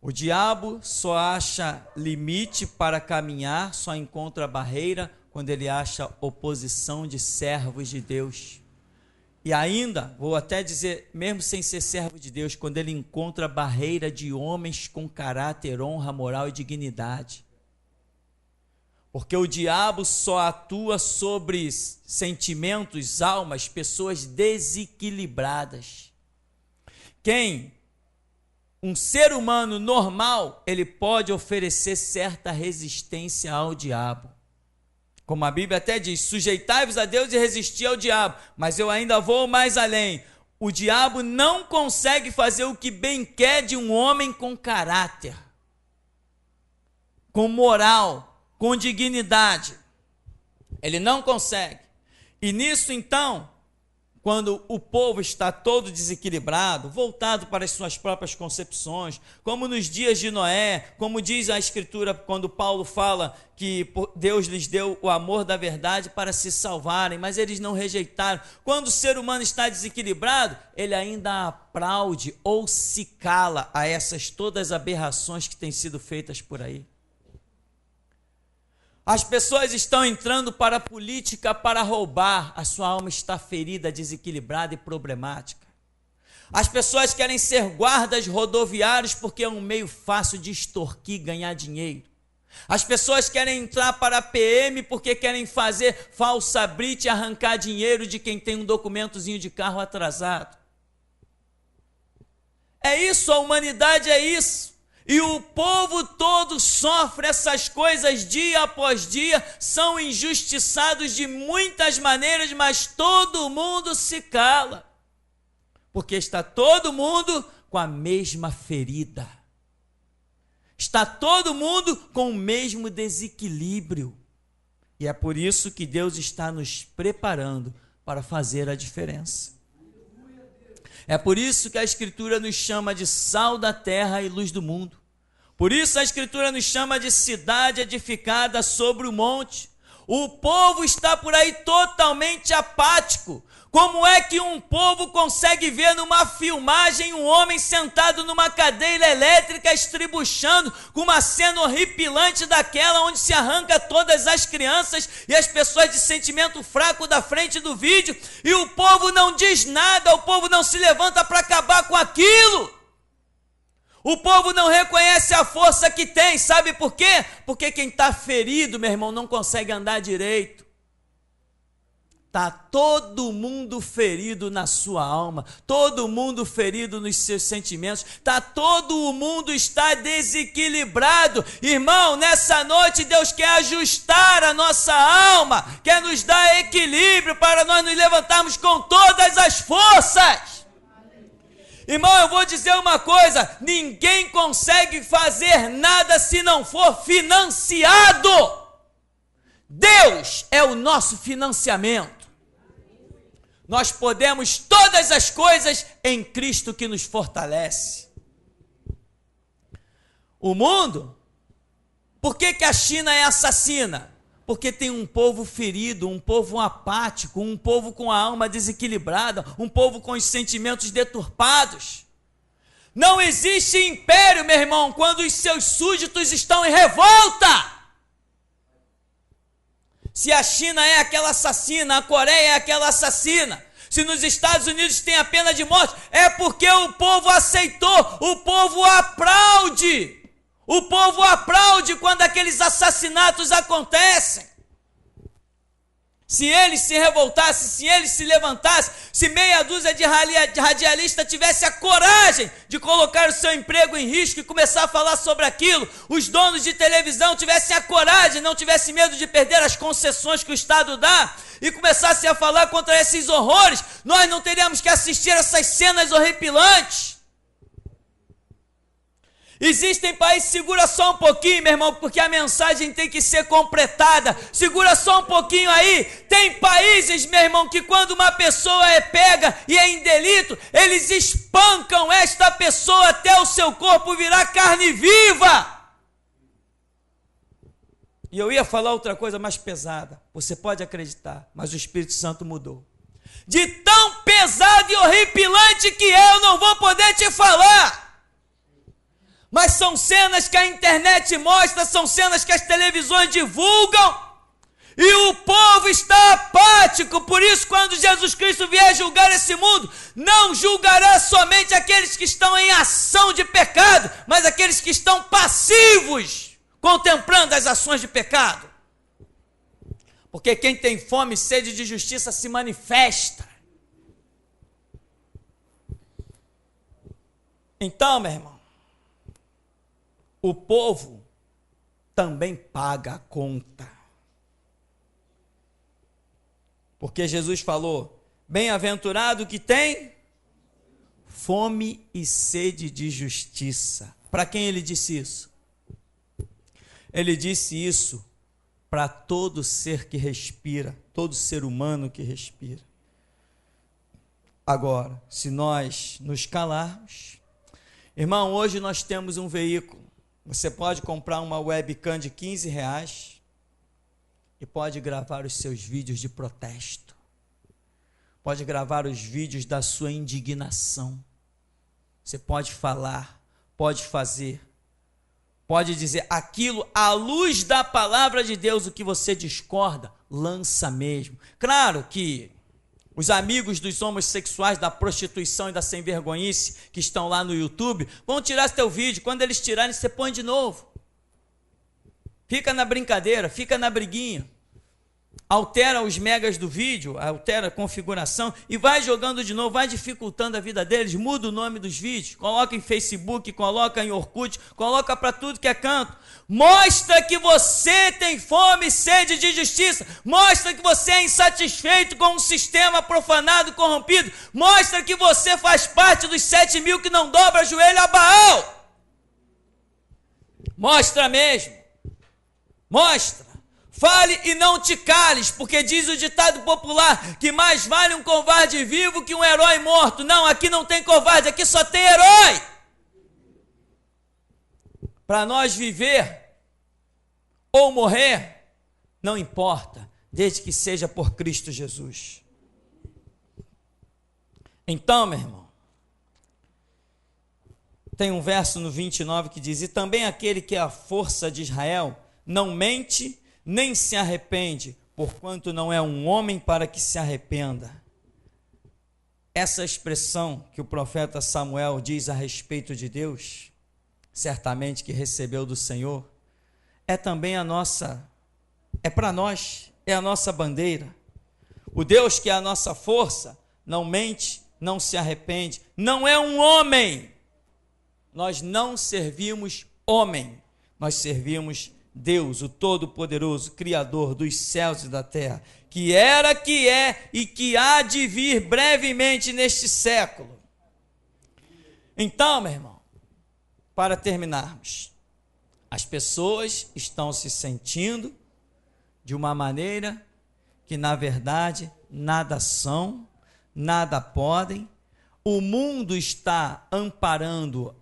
O diabo só acha limite para caminhar, só encontra barreira quando ele acha oposição de servos de Deus. E ainda, vou até dizer, mesmo sem ser servo de Deus, quando ele encontra barreira de homens com caráter, honra, moral e dignidade. Porque o diabo só atua sobre sentimentos, almas, pessoas desequilibradas. Um ser humano normal, ele pode oferecer certa resistência ao diabo. Como a Bíblia até diz, sujeitai-vos a Deus e resisti ao diabo. Mas eu ainda vou mais além. O diabo não consegue fazer o que bem quer de um homem com caráter, com moral, com dignidade. Ele não consegue. E nisso então, quando o povo está todo desequilibrado, voltado para as suas próprias concepções, como nos dias de Noé, como diz a Escritura, quando Paulo fala que Deus lhes deu o amor da verdade para se salvarem, mas eles não rejeitaram. Quando o ser humano está desequilibrado, ele ainda aplaude ou se cala a essas todas aberrações que têm sido feitas por aí. As pessoas estão entrando para a política para roubar, a sua alma está ferida, desequilibrada e problemática. As pessoas querem ser guardas rodoviários porque é um meio fácil de extorquir e ganhar dinheiro. As pessoas querem entrar para a PM porque querem fazer falsa brite e arrancar dinheiro de quem tem um documentozinho de carro atrasado. É isso, a humanidade é isso. E o povo todo sofre essas coisas dia após dia, são injustiçados de muitas maneiras, mas todo mundo se cala, porque está todo mundo com a mesma ferida, está todo mundo com o mesmo desequilíbrio, e é por isso que Deus está nos preparando para fazer a diferença. É por isso que a Escritura nos chama de sal da terra e luz do mundo. Por isso a Escritura nos chama de cidade edificada sobre o monte. O povo está por aí totalmente apático. Como é que um povo consegue ver numa filmagem um homem sentado numa cadeira elétrica estribuchando com uma cena horripilante daquela onde se arranca todas as crianças e as pessoas de sentimento fraco da frente do vídeo e o povo não diz nada, o povo não se levanta para acabar com aquilo? O povo não reconhece a força que tem, sabe por quê? Porque quem está ferido, meu irmão, não consegue andar direito. Está todo mundo ferido na sua alma, todo mundo ferido nos seus sentimentos, todo mundo está desequilibrado. Irmão, nessa noite Deus quer ajustar a nossa alma, quer nos dar equilíbrio para nós nos levantarmos com todas as forças. Irmão, eu vou dizer uma coisa, ninguém consegue fazer nada se não for financiado. Deus é o nosso financiamento. Nós podemos todas as coisas em Cristo que nos fortalece. O mundo, por que a China é assassina? Porque tem um povo ferido, um povo apático, um povo com a alma desequilibrada, um povo com os sentimentos deturpados. Não existe império, meu irmão, quando os seus súditos estão em revolta. Se a China é aquela assassina, a Coreia é aquela assassina, se nos Estados Unidos tem a pena de morte, é porque o povo aceitou, o povo aplaude. O povo aplaude quando aqueles assassinatos acontecem. Se eles se revoltassem, se eles se levantassem, se meia dúzia de radialistas tivesse a coragem de colocar o seu emprego em risco e começar a falar sobre aquilo, os donos de televisão tivessem a coragem, não tivessem medo de perder as concessões que o Estado dá e começassem a falar contra esses horrores, nós não teríamos que assistir essas cenas horripilantes. Existem países, segura só um pouquinho, meu irmão, porque a mensagem tem que ser completada, segura só um pouquinho aí. Tem países, meu irmão, que quando uma pessoa é pega e é em delito, eles espancam esta pessoa até o seu corpo virar carne viva. E eu ia falar outra coisa mais pesada, você pode acreditar, mas o Espírito Santo mudou. De tão pesado e horripilante que é, eu não vou poder te falar. Mas são cenas que a internet mostra, são cenas que as televisões divulgam, e o povo está apático. Por isso, quando Jesus Cristo vier julgar esse mundo, não julgará somente aqueles que estão em ação de pecado, mas aqueles que estão passivos, contemplando as ações de pecado. Porque quem tem fome e sede de justiça se manifesta. Então, meu irmão, o povo também paga a conta. Porque Jesus falou: bem-aventurado que tem fome e sede de justiça. Para quem ele disse isso? Ele disse isso para todo ser que respira, todo ser humano que respira. Agora, se nós nos calarmos, irmão, hoje nós temos um veículo. Você pode comprar uma webcam de R$15 e pode gravar os seus vídeos de protesto. Pode gravar os vídeos da sua indignação. Você pode falar, pode fazer, pode dizer aquilo à luz da palavra de Deus. O que você discorda, lança mesmo. Claro que os amigos dos homossexuais, da prostituição e da sem-vergonhice que estão lá no YouTube vão tirar seu vídeo. Quando eles tirarem, você põe de novo. Fica na brincadeira, fica na briguinha. Altera os megas do vídeo, altera a configuração e vai jogando de novo, vai dificultando a vida deles. Muda o nome dos vídeos, coloca em Facebook, coloca em Orkut, coloca para tudo que é canto. Mostra que você tem fome e sede de justiça. Mostra que você é insatisfeito com um sistema profanado, corrompido. Mostra que você faz parte dos 7 mil que não dobra joelho a Baal. Mostra mesmo. Mostra. Fale e não te cales, porque diz o ditado popular que mais vale um covarde vivo que um herói morto. Não, aqui não tem covarde, aqui só tem herói. Para nós viver ou morrer, não importa, desde que seja por Cristo Jesus. Então, meu irmão, tem um verso no 29 que diz: e também aquele que é a força de Israel não mente, nem se arrepende, porquanto não é um homem para que se arrependa. Essa expressão que o profeta Samuel diz a respeito de Deus, certamente que recebeu do Senhor, é também a nossa, é para nós, é a nossa bandeira. O Deus que é a nossa força, não mente, não se arrepende, não é um homem. Nós não servimos homem, nós servimos Deus, o Todo-Poderoso, Criador dos céus e da terra, que era, que é e que há de vir brevemente neste século. Então, meu irmão, para terminarmos, as pessoas estão se sentindo de uma maneira que, na verdade, nada são, nada podem. O mundo está amparando.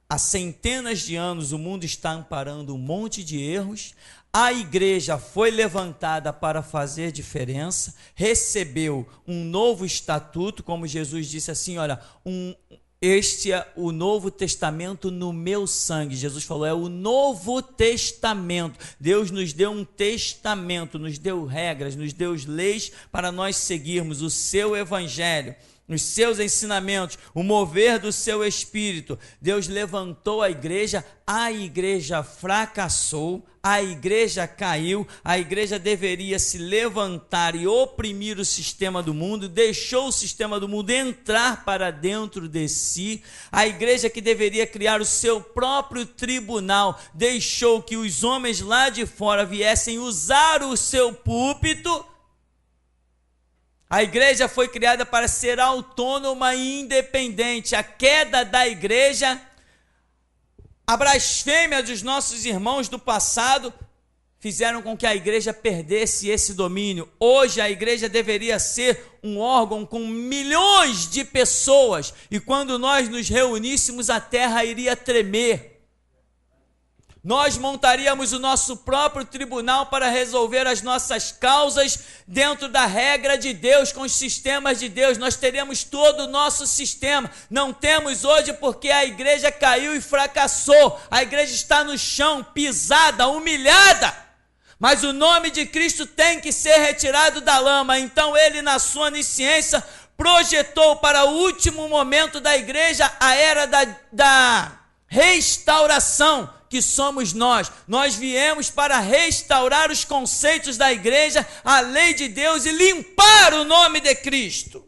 Há centenas de anos o mundo está amparando um monte de erros. A igreja foi levantada para fazer diferença, recebeu um novo estatuto, como Jesus disse assim, olha, este é o Novo Testamento no meu sangue. Jesus falou, é o Novo Testamento. Deus nos deu um testamento, nos deu regras, nos deu leis para nós seguirmos o seu evangelho. os seus ensinamentos, o mover do seu espírito. Deus levantou a igreja fracassou, a igreja caiu, a igreja deveria se levantar e oprimir o sistema do mundo, deixou o sistema do mundo entrar para dentro de si. A igreja que deveria criar o seu próprio tribunal, deixou que os homens lá de fora viessem usar o seu púlpito. A igreja foi criada para ser autônoma e independente. A queda da igreja, a blasfêmia dos nossos irmãos do passado, fizeram com que a igreja perdesse esse domínio. Hoje a igreja deveria ser um órgão com milhões de pessoas, e quando nós nos reuníssemos, a terra iria tremer. Nós montaríamos o nosso próprio tribunal para resolver as nossas causas dentro da regra de Deus, com os sistemas de Deus. Nós teríamos todo o nosso sistema. Não temos hoje porque a igreja caiu e fracassou. A igreja está no chão, pisada, humilhada. Mas o nome de Cristo tem que ser retirado da lama. Então ele, na sua onisciência, projetou para o último momento da igreja a era da restauração, que somos nós. Nós viemos para restaurar os conceitos da igreja, a lei de Deus, e limpar o nome de Cristo.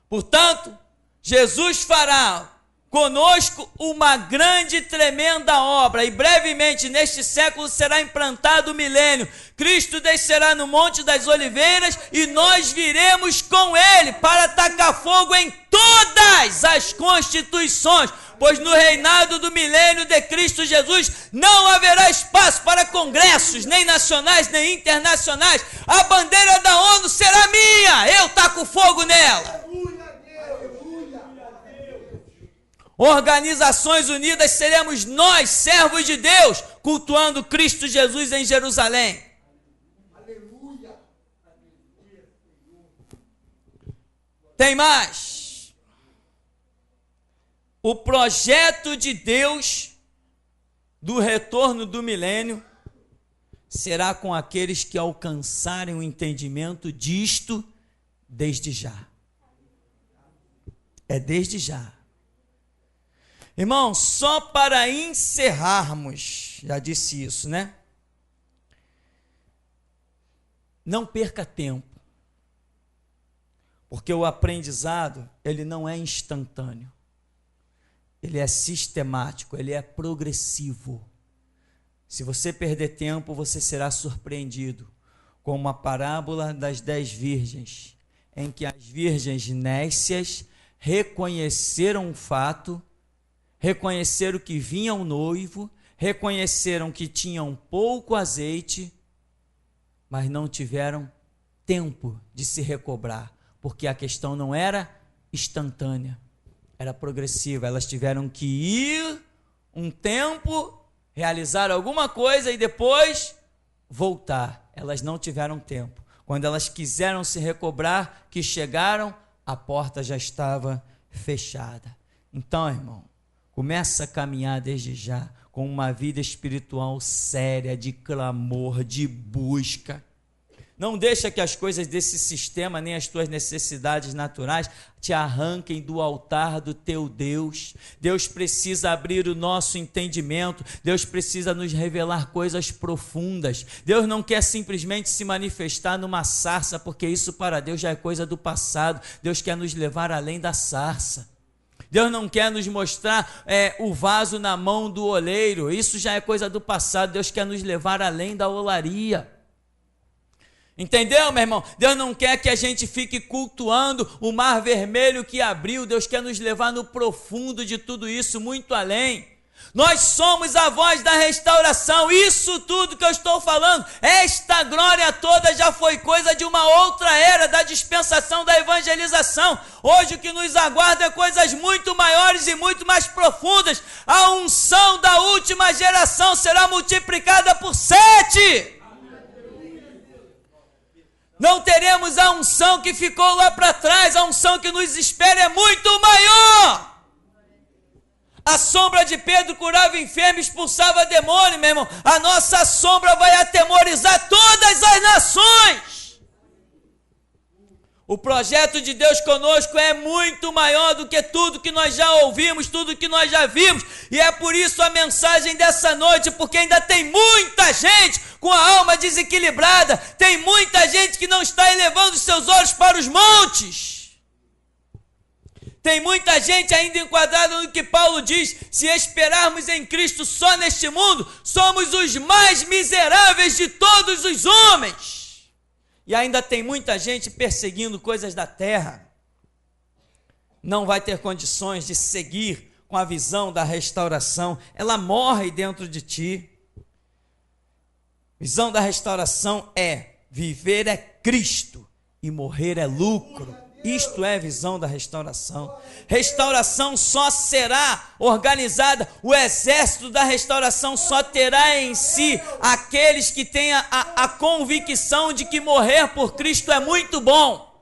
Portanto, Jesus fará conosco uma grande e tremenda obra, e brevemente neste século será implantado o milênio. Cristo descerá no Monte das Oliveiras e nós viremos com ele para tacar fogo em todas as constituições, pois no reinado do milênio de Cristo Jesus não haverá espaço para congressos, nem nacionais, nem internacionais. A bandeira da ONU será minha, eu taco fogo nela. Organizações Unidas seremos nós, servos de Deus, cultuando Cristo Jesus em Jerusalém. Aleluia. Tem mais. O projeto de Deus do retorno do milênio será com aqueles que alcançarem o entendimento disto desde já. É desde já. Irmão, só para encerrarmos, já disse isso, né? Não perca tempo, porque o aprendizado, ele não é instantâneo, ele é sistemático, ele é progressivo. Se você perder tempo, você será surpreendido, como a parábola das 10 virgens, em que as virgens nécias reconheceram o fato, reconheceram que vinha o noivo, reconheceram que tinham pouco azeite, mas não tiveram tempo de se recobrar, porque a questão não era instantânea, era progressiva. Elas tiveram que ir um tempo, realizar alguma coisa e depois voltar. Elas não tiveram tempo. Quando elas quiseram se recobrar, que chegaram, a porta já estava fechada. Então, irmão, começa a caminhar desde já com uma vida espiritual séria, de clamor, de busca. Não deixa que as coisas desse sistema, nem as tuas necessidades naturais, te arranquem do altar do teu Deus. Deus precisa abrir o nosso entendimento. Deus precisa nos revelar coisas profundas. Deus não quer simplesmente se manifestar numa sarça, porque isso para Deus já é coisa do passado. Deus quer nos levar além da sarça. Deus não quer nos mostrar o vaso na mão do oleiro, isso já é coisa do passado. Deus quer nos levar além da olaria. Entendeu, meu irmão? Deus não quer que a gente fique cultuando o mar vermelho que abriu. Deus quer nos levar no profundo de tudo isso, muito além. Nós somos a voz da restauração. Isso tudo que eu estou falando, esta glória toda já foi coisa de uma outra era, da dispensação da evangelização. Hoje o que nos aguarda é coisas muito maiores e muito mais profundas. A unção da última geração será multiplicada por 7. Não teremos a unção que ficou lá para trás. A unção que nos espera é muito maior. A sombra de Pedro curava enfermo, expulsava demônio, meu irmão. A nossa sombra vai atemorizar todas as nações. O projeto de Deus conosco é muito maior do que tudo que nós já ouvimos, tudo que nós já vimos. E é por isso a mensagem dessa noite, porque ainda tem muita gente com a alma desequilibrada, tem muita gente que não está elevando os seus olhos para os montes. Tem muita gente ainda enquadrada no que Paulo diz: se esperarmos em Cristo só neste mundo, somos os mais miseráveis de todos os homens. E ainda tem muita gente perseguindo coisas da terra. Não vai ter condições de seguir com a visão da restauração. Ela morre dentro de ti. Visão da restauração é: viver é Cristo e morrer é lucro. Isto é visão da restauração. Restauração só será organizada, o exército da restauração só terá em si aqueles que têm a convicção de que morrer por Cristo é muito bom.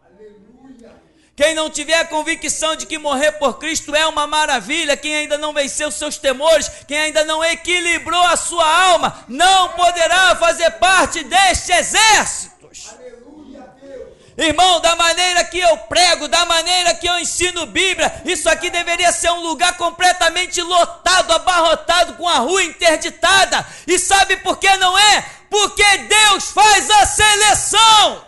Quem não tiver a convicção de que morrer por Cristo é uma maravilha, quem ainda não venceu seus temores, quem ainda não equilibrou a sua alma, não poderá fazer parte deste exército. Irmão, da maneira que eu prego, da maneira que eu ensino Bíblia, isso aqui deveria ser um lugar completamente lotado, abarrotado, com a rua interditada. E sabe por que não é? Porque Deus faz a seleção.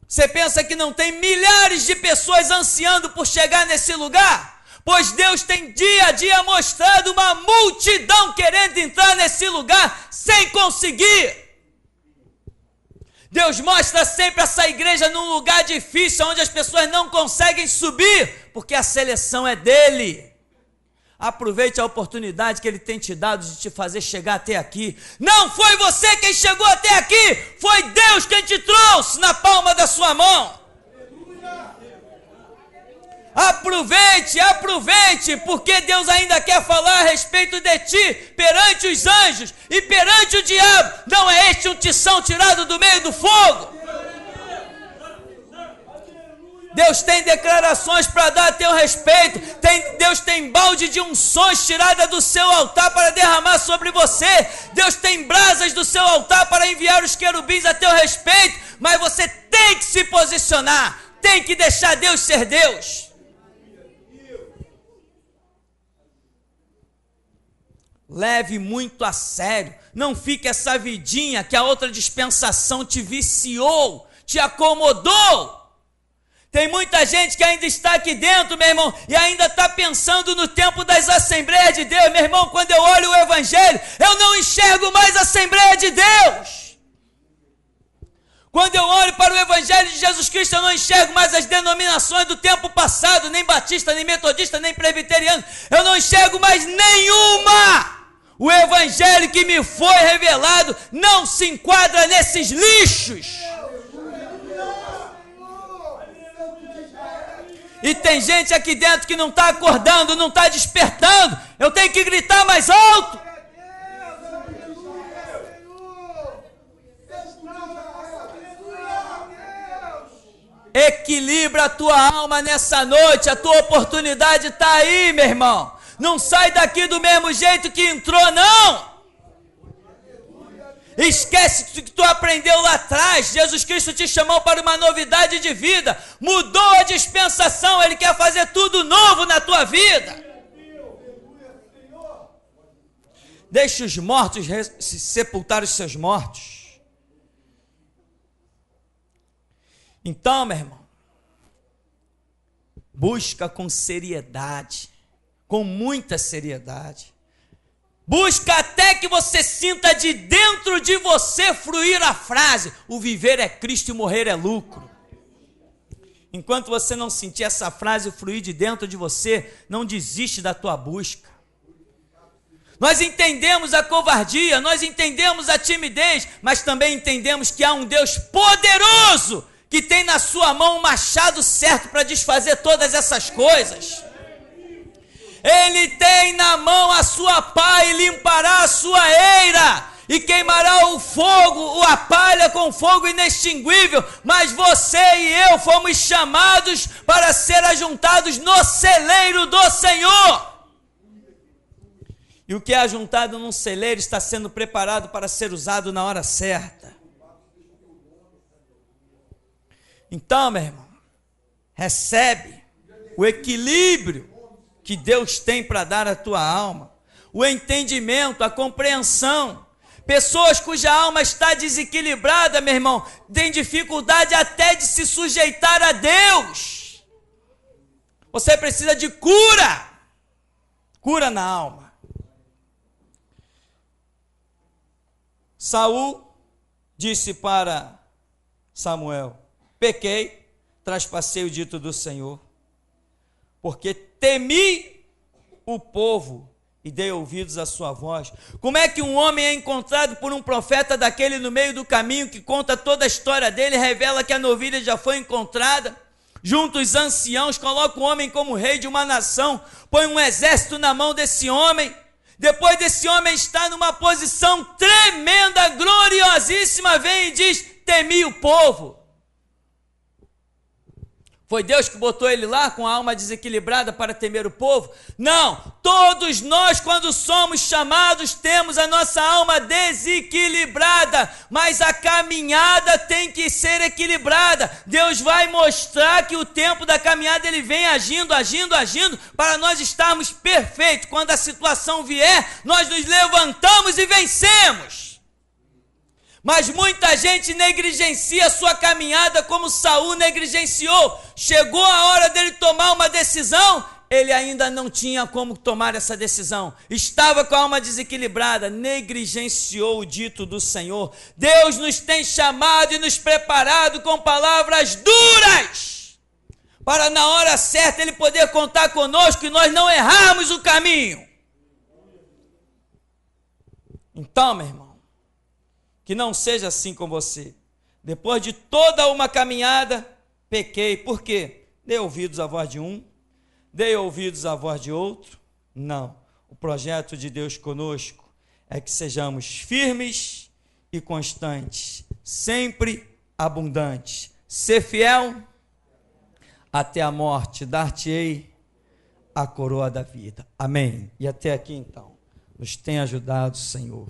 Você pensa que não tem milhares de pessoas ansiando por chegar nesse lugar? Pois Deus tem dia a dia mostrado uma multidão querendo entrar nesse lugar sem conseguir. Deus mostra sempre essa igreja num lugar difícil, onde as pessoas não conseguem subir, porque a seleção é dele. Aproveite a oportunidade que ele tem te dado de te fazer chegar até aqui. Não foi você quem chegou até aqui, foi Deus quem te trouxe na palma da sua mão. Aproveite, porque Deus ainda quer falar a respeito de ti perante os anjos e perante o diabo. Não é este um tição tirado do meio do fogo? Deus tem declarações para dar a teu respeito. Deus tem balde de unções tirada do seu altar para derramar sobre você. Deus tem brasas do seu altar para enviar os querubins a teu respeito. Mas você tem que se posicionar, tem que deixar Deus ser Deus. Leve muito a sério. Não fique essa vidinha que a outra dispensação te viciou, te acomodou. Tem muita gente que ainda está aqui dentro, meu irmão, e ainda está pensando no tempo das Assembleias de Deus. Meu irmão, quando eu olho o Evangelho, eu não enxergo mais a Assembleia de Deus. Quando eu olho para o Evangelho de Jesus Cristo, eu não enxergo mais as denominações do tempo passado, nem batista, nem metodista, nem presbiteriano. Eu não enxergo mais nenhuma. O Evangelho que me foi revelado não se enquadra nesses lixos. E tem gente aqui dentro que não está acordando, não está despertando. Eu tenho que gritar mais alto. Equilibra a tua alma nessa noite. A tua oportunidade está aí, meu irmão. Não sai daqui do mesmo jeito que entrou, não. Esquece o que tu aprendeu lá atrás. Jesus Cristo te chamou para uma novidade de vida. Mudou a dispensação. Ele quer fazer tudo novo na tua vida. Deixe os mortos sepultar os seus mortos. Então, meu irmão, busca com seriedade, com muita seriedade. Busca até que você sinta de dentro de você fluir a frase: o viver é Cristo e morrer é lucro. Enquanto você não sentir essa frase fluir de dentro de você, não desiste da tua busca. Nós entendemos a covardia, nós entendemos a timidez, mas também entendemos que há um Deus poderoso que tem na sua mão um machado certo para desfazer todas essas coisas. Ele tem na mão a sua pá e limpará a sua eira, e queimará o fogo, a palha com fogo inextinguível. Mas você e eu fomos chamados para ser ajuntados no celeiro do Senhor. E o que é ajuntado num celeiro está sendo preparado para ser usado na hora certa. Então, meu irmão, recebe o equilíbrio que Deus tem para dar à tua alma, o entendimento, a compreensão. Pessoas cuja alma está desequilibrada, meu irmão, têm dificuldade até de se sujeitar a Deus. Você precisa de cura na alma. Saul disse para Samuel: pequei, traspassei o dito do Senhor, porque temi o povo e dei ouvidos à sua voz. Como é que um homem é encontrado por um profeta daquele no meio do caminho, que conta toda a história dele, revela que a novilha já foi encontrada, junta os anciãos, coloca o homem como rei de uma nação, põe um exército na mão desse homem, depois desse homem estar numa posição tremenda, gloriosíssima, vem e diz: temi o povo. Foi Deus que botou ele lá com a alma desequilibrada para temer o povo? Não, todos nós, quando somos chamados, temos a nossa alma desequilibrada, mas a caminhada tem que ser equilibrada. Deus vai mostrar que o tempo da caminhada ele vem agindo, para nós estarmos perfeitos. Quando a situação vier, nós nos levantamos e vencemos. Mas muita gente negligencia a sua caminhada como Saul negligenciou. Chegou a hora dele tomar uma decisão, ele ainda não tinha como tomar essa decisão. Estava com a alma desequilibrada, negligenciou o dito do Senhor. Deus nos tem chamado e nos preparado com palavras duras, para na hora certa Ele poder contar conosco e nós não errarmos o caminho. Então, meu irmão, que não seja assim com você. Depois de toda uma caminhada, pequei. Por quê? Dei ouvidos à voz de um, dei ouvidos à voz de outro. Não. O projeto de Deus conosco é que sejamos firmes e constantes, sempre abundantes. Ser fiel até a morte, dar-te-ei a coroa da vida. Amém. E até aqui então, nos tem ajudado, Senhor.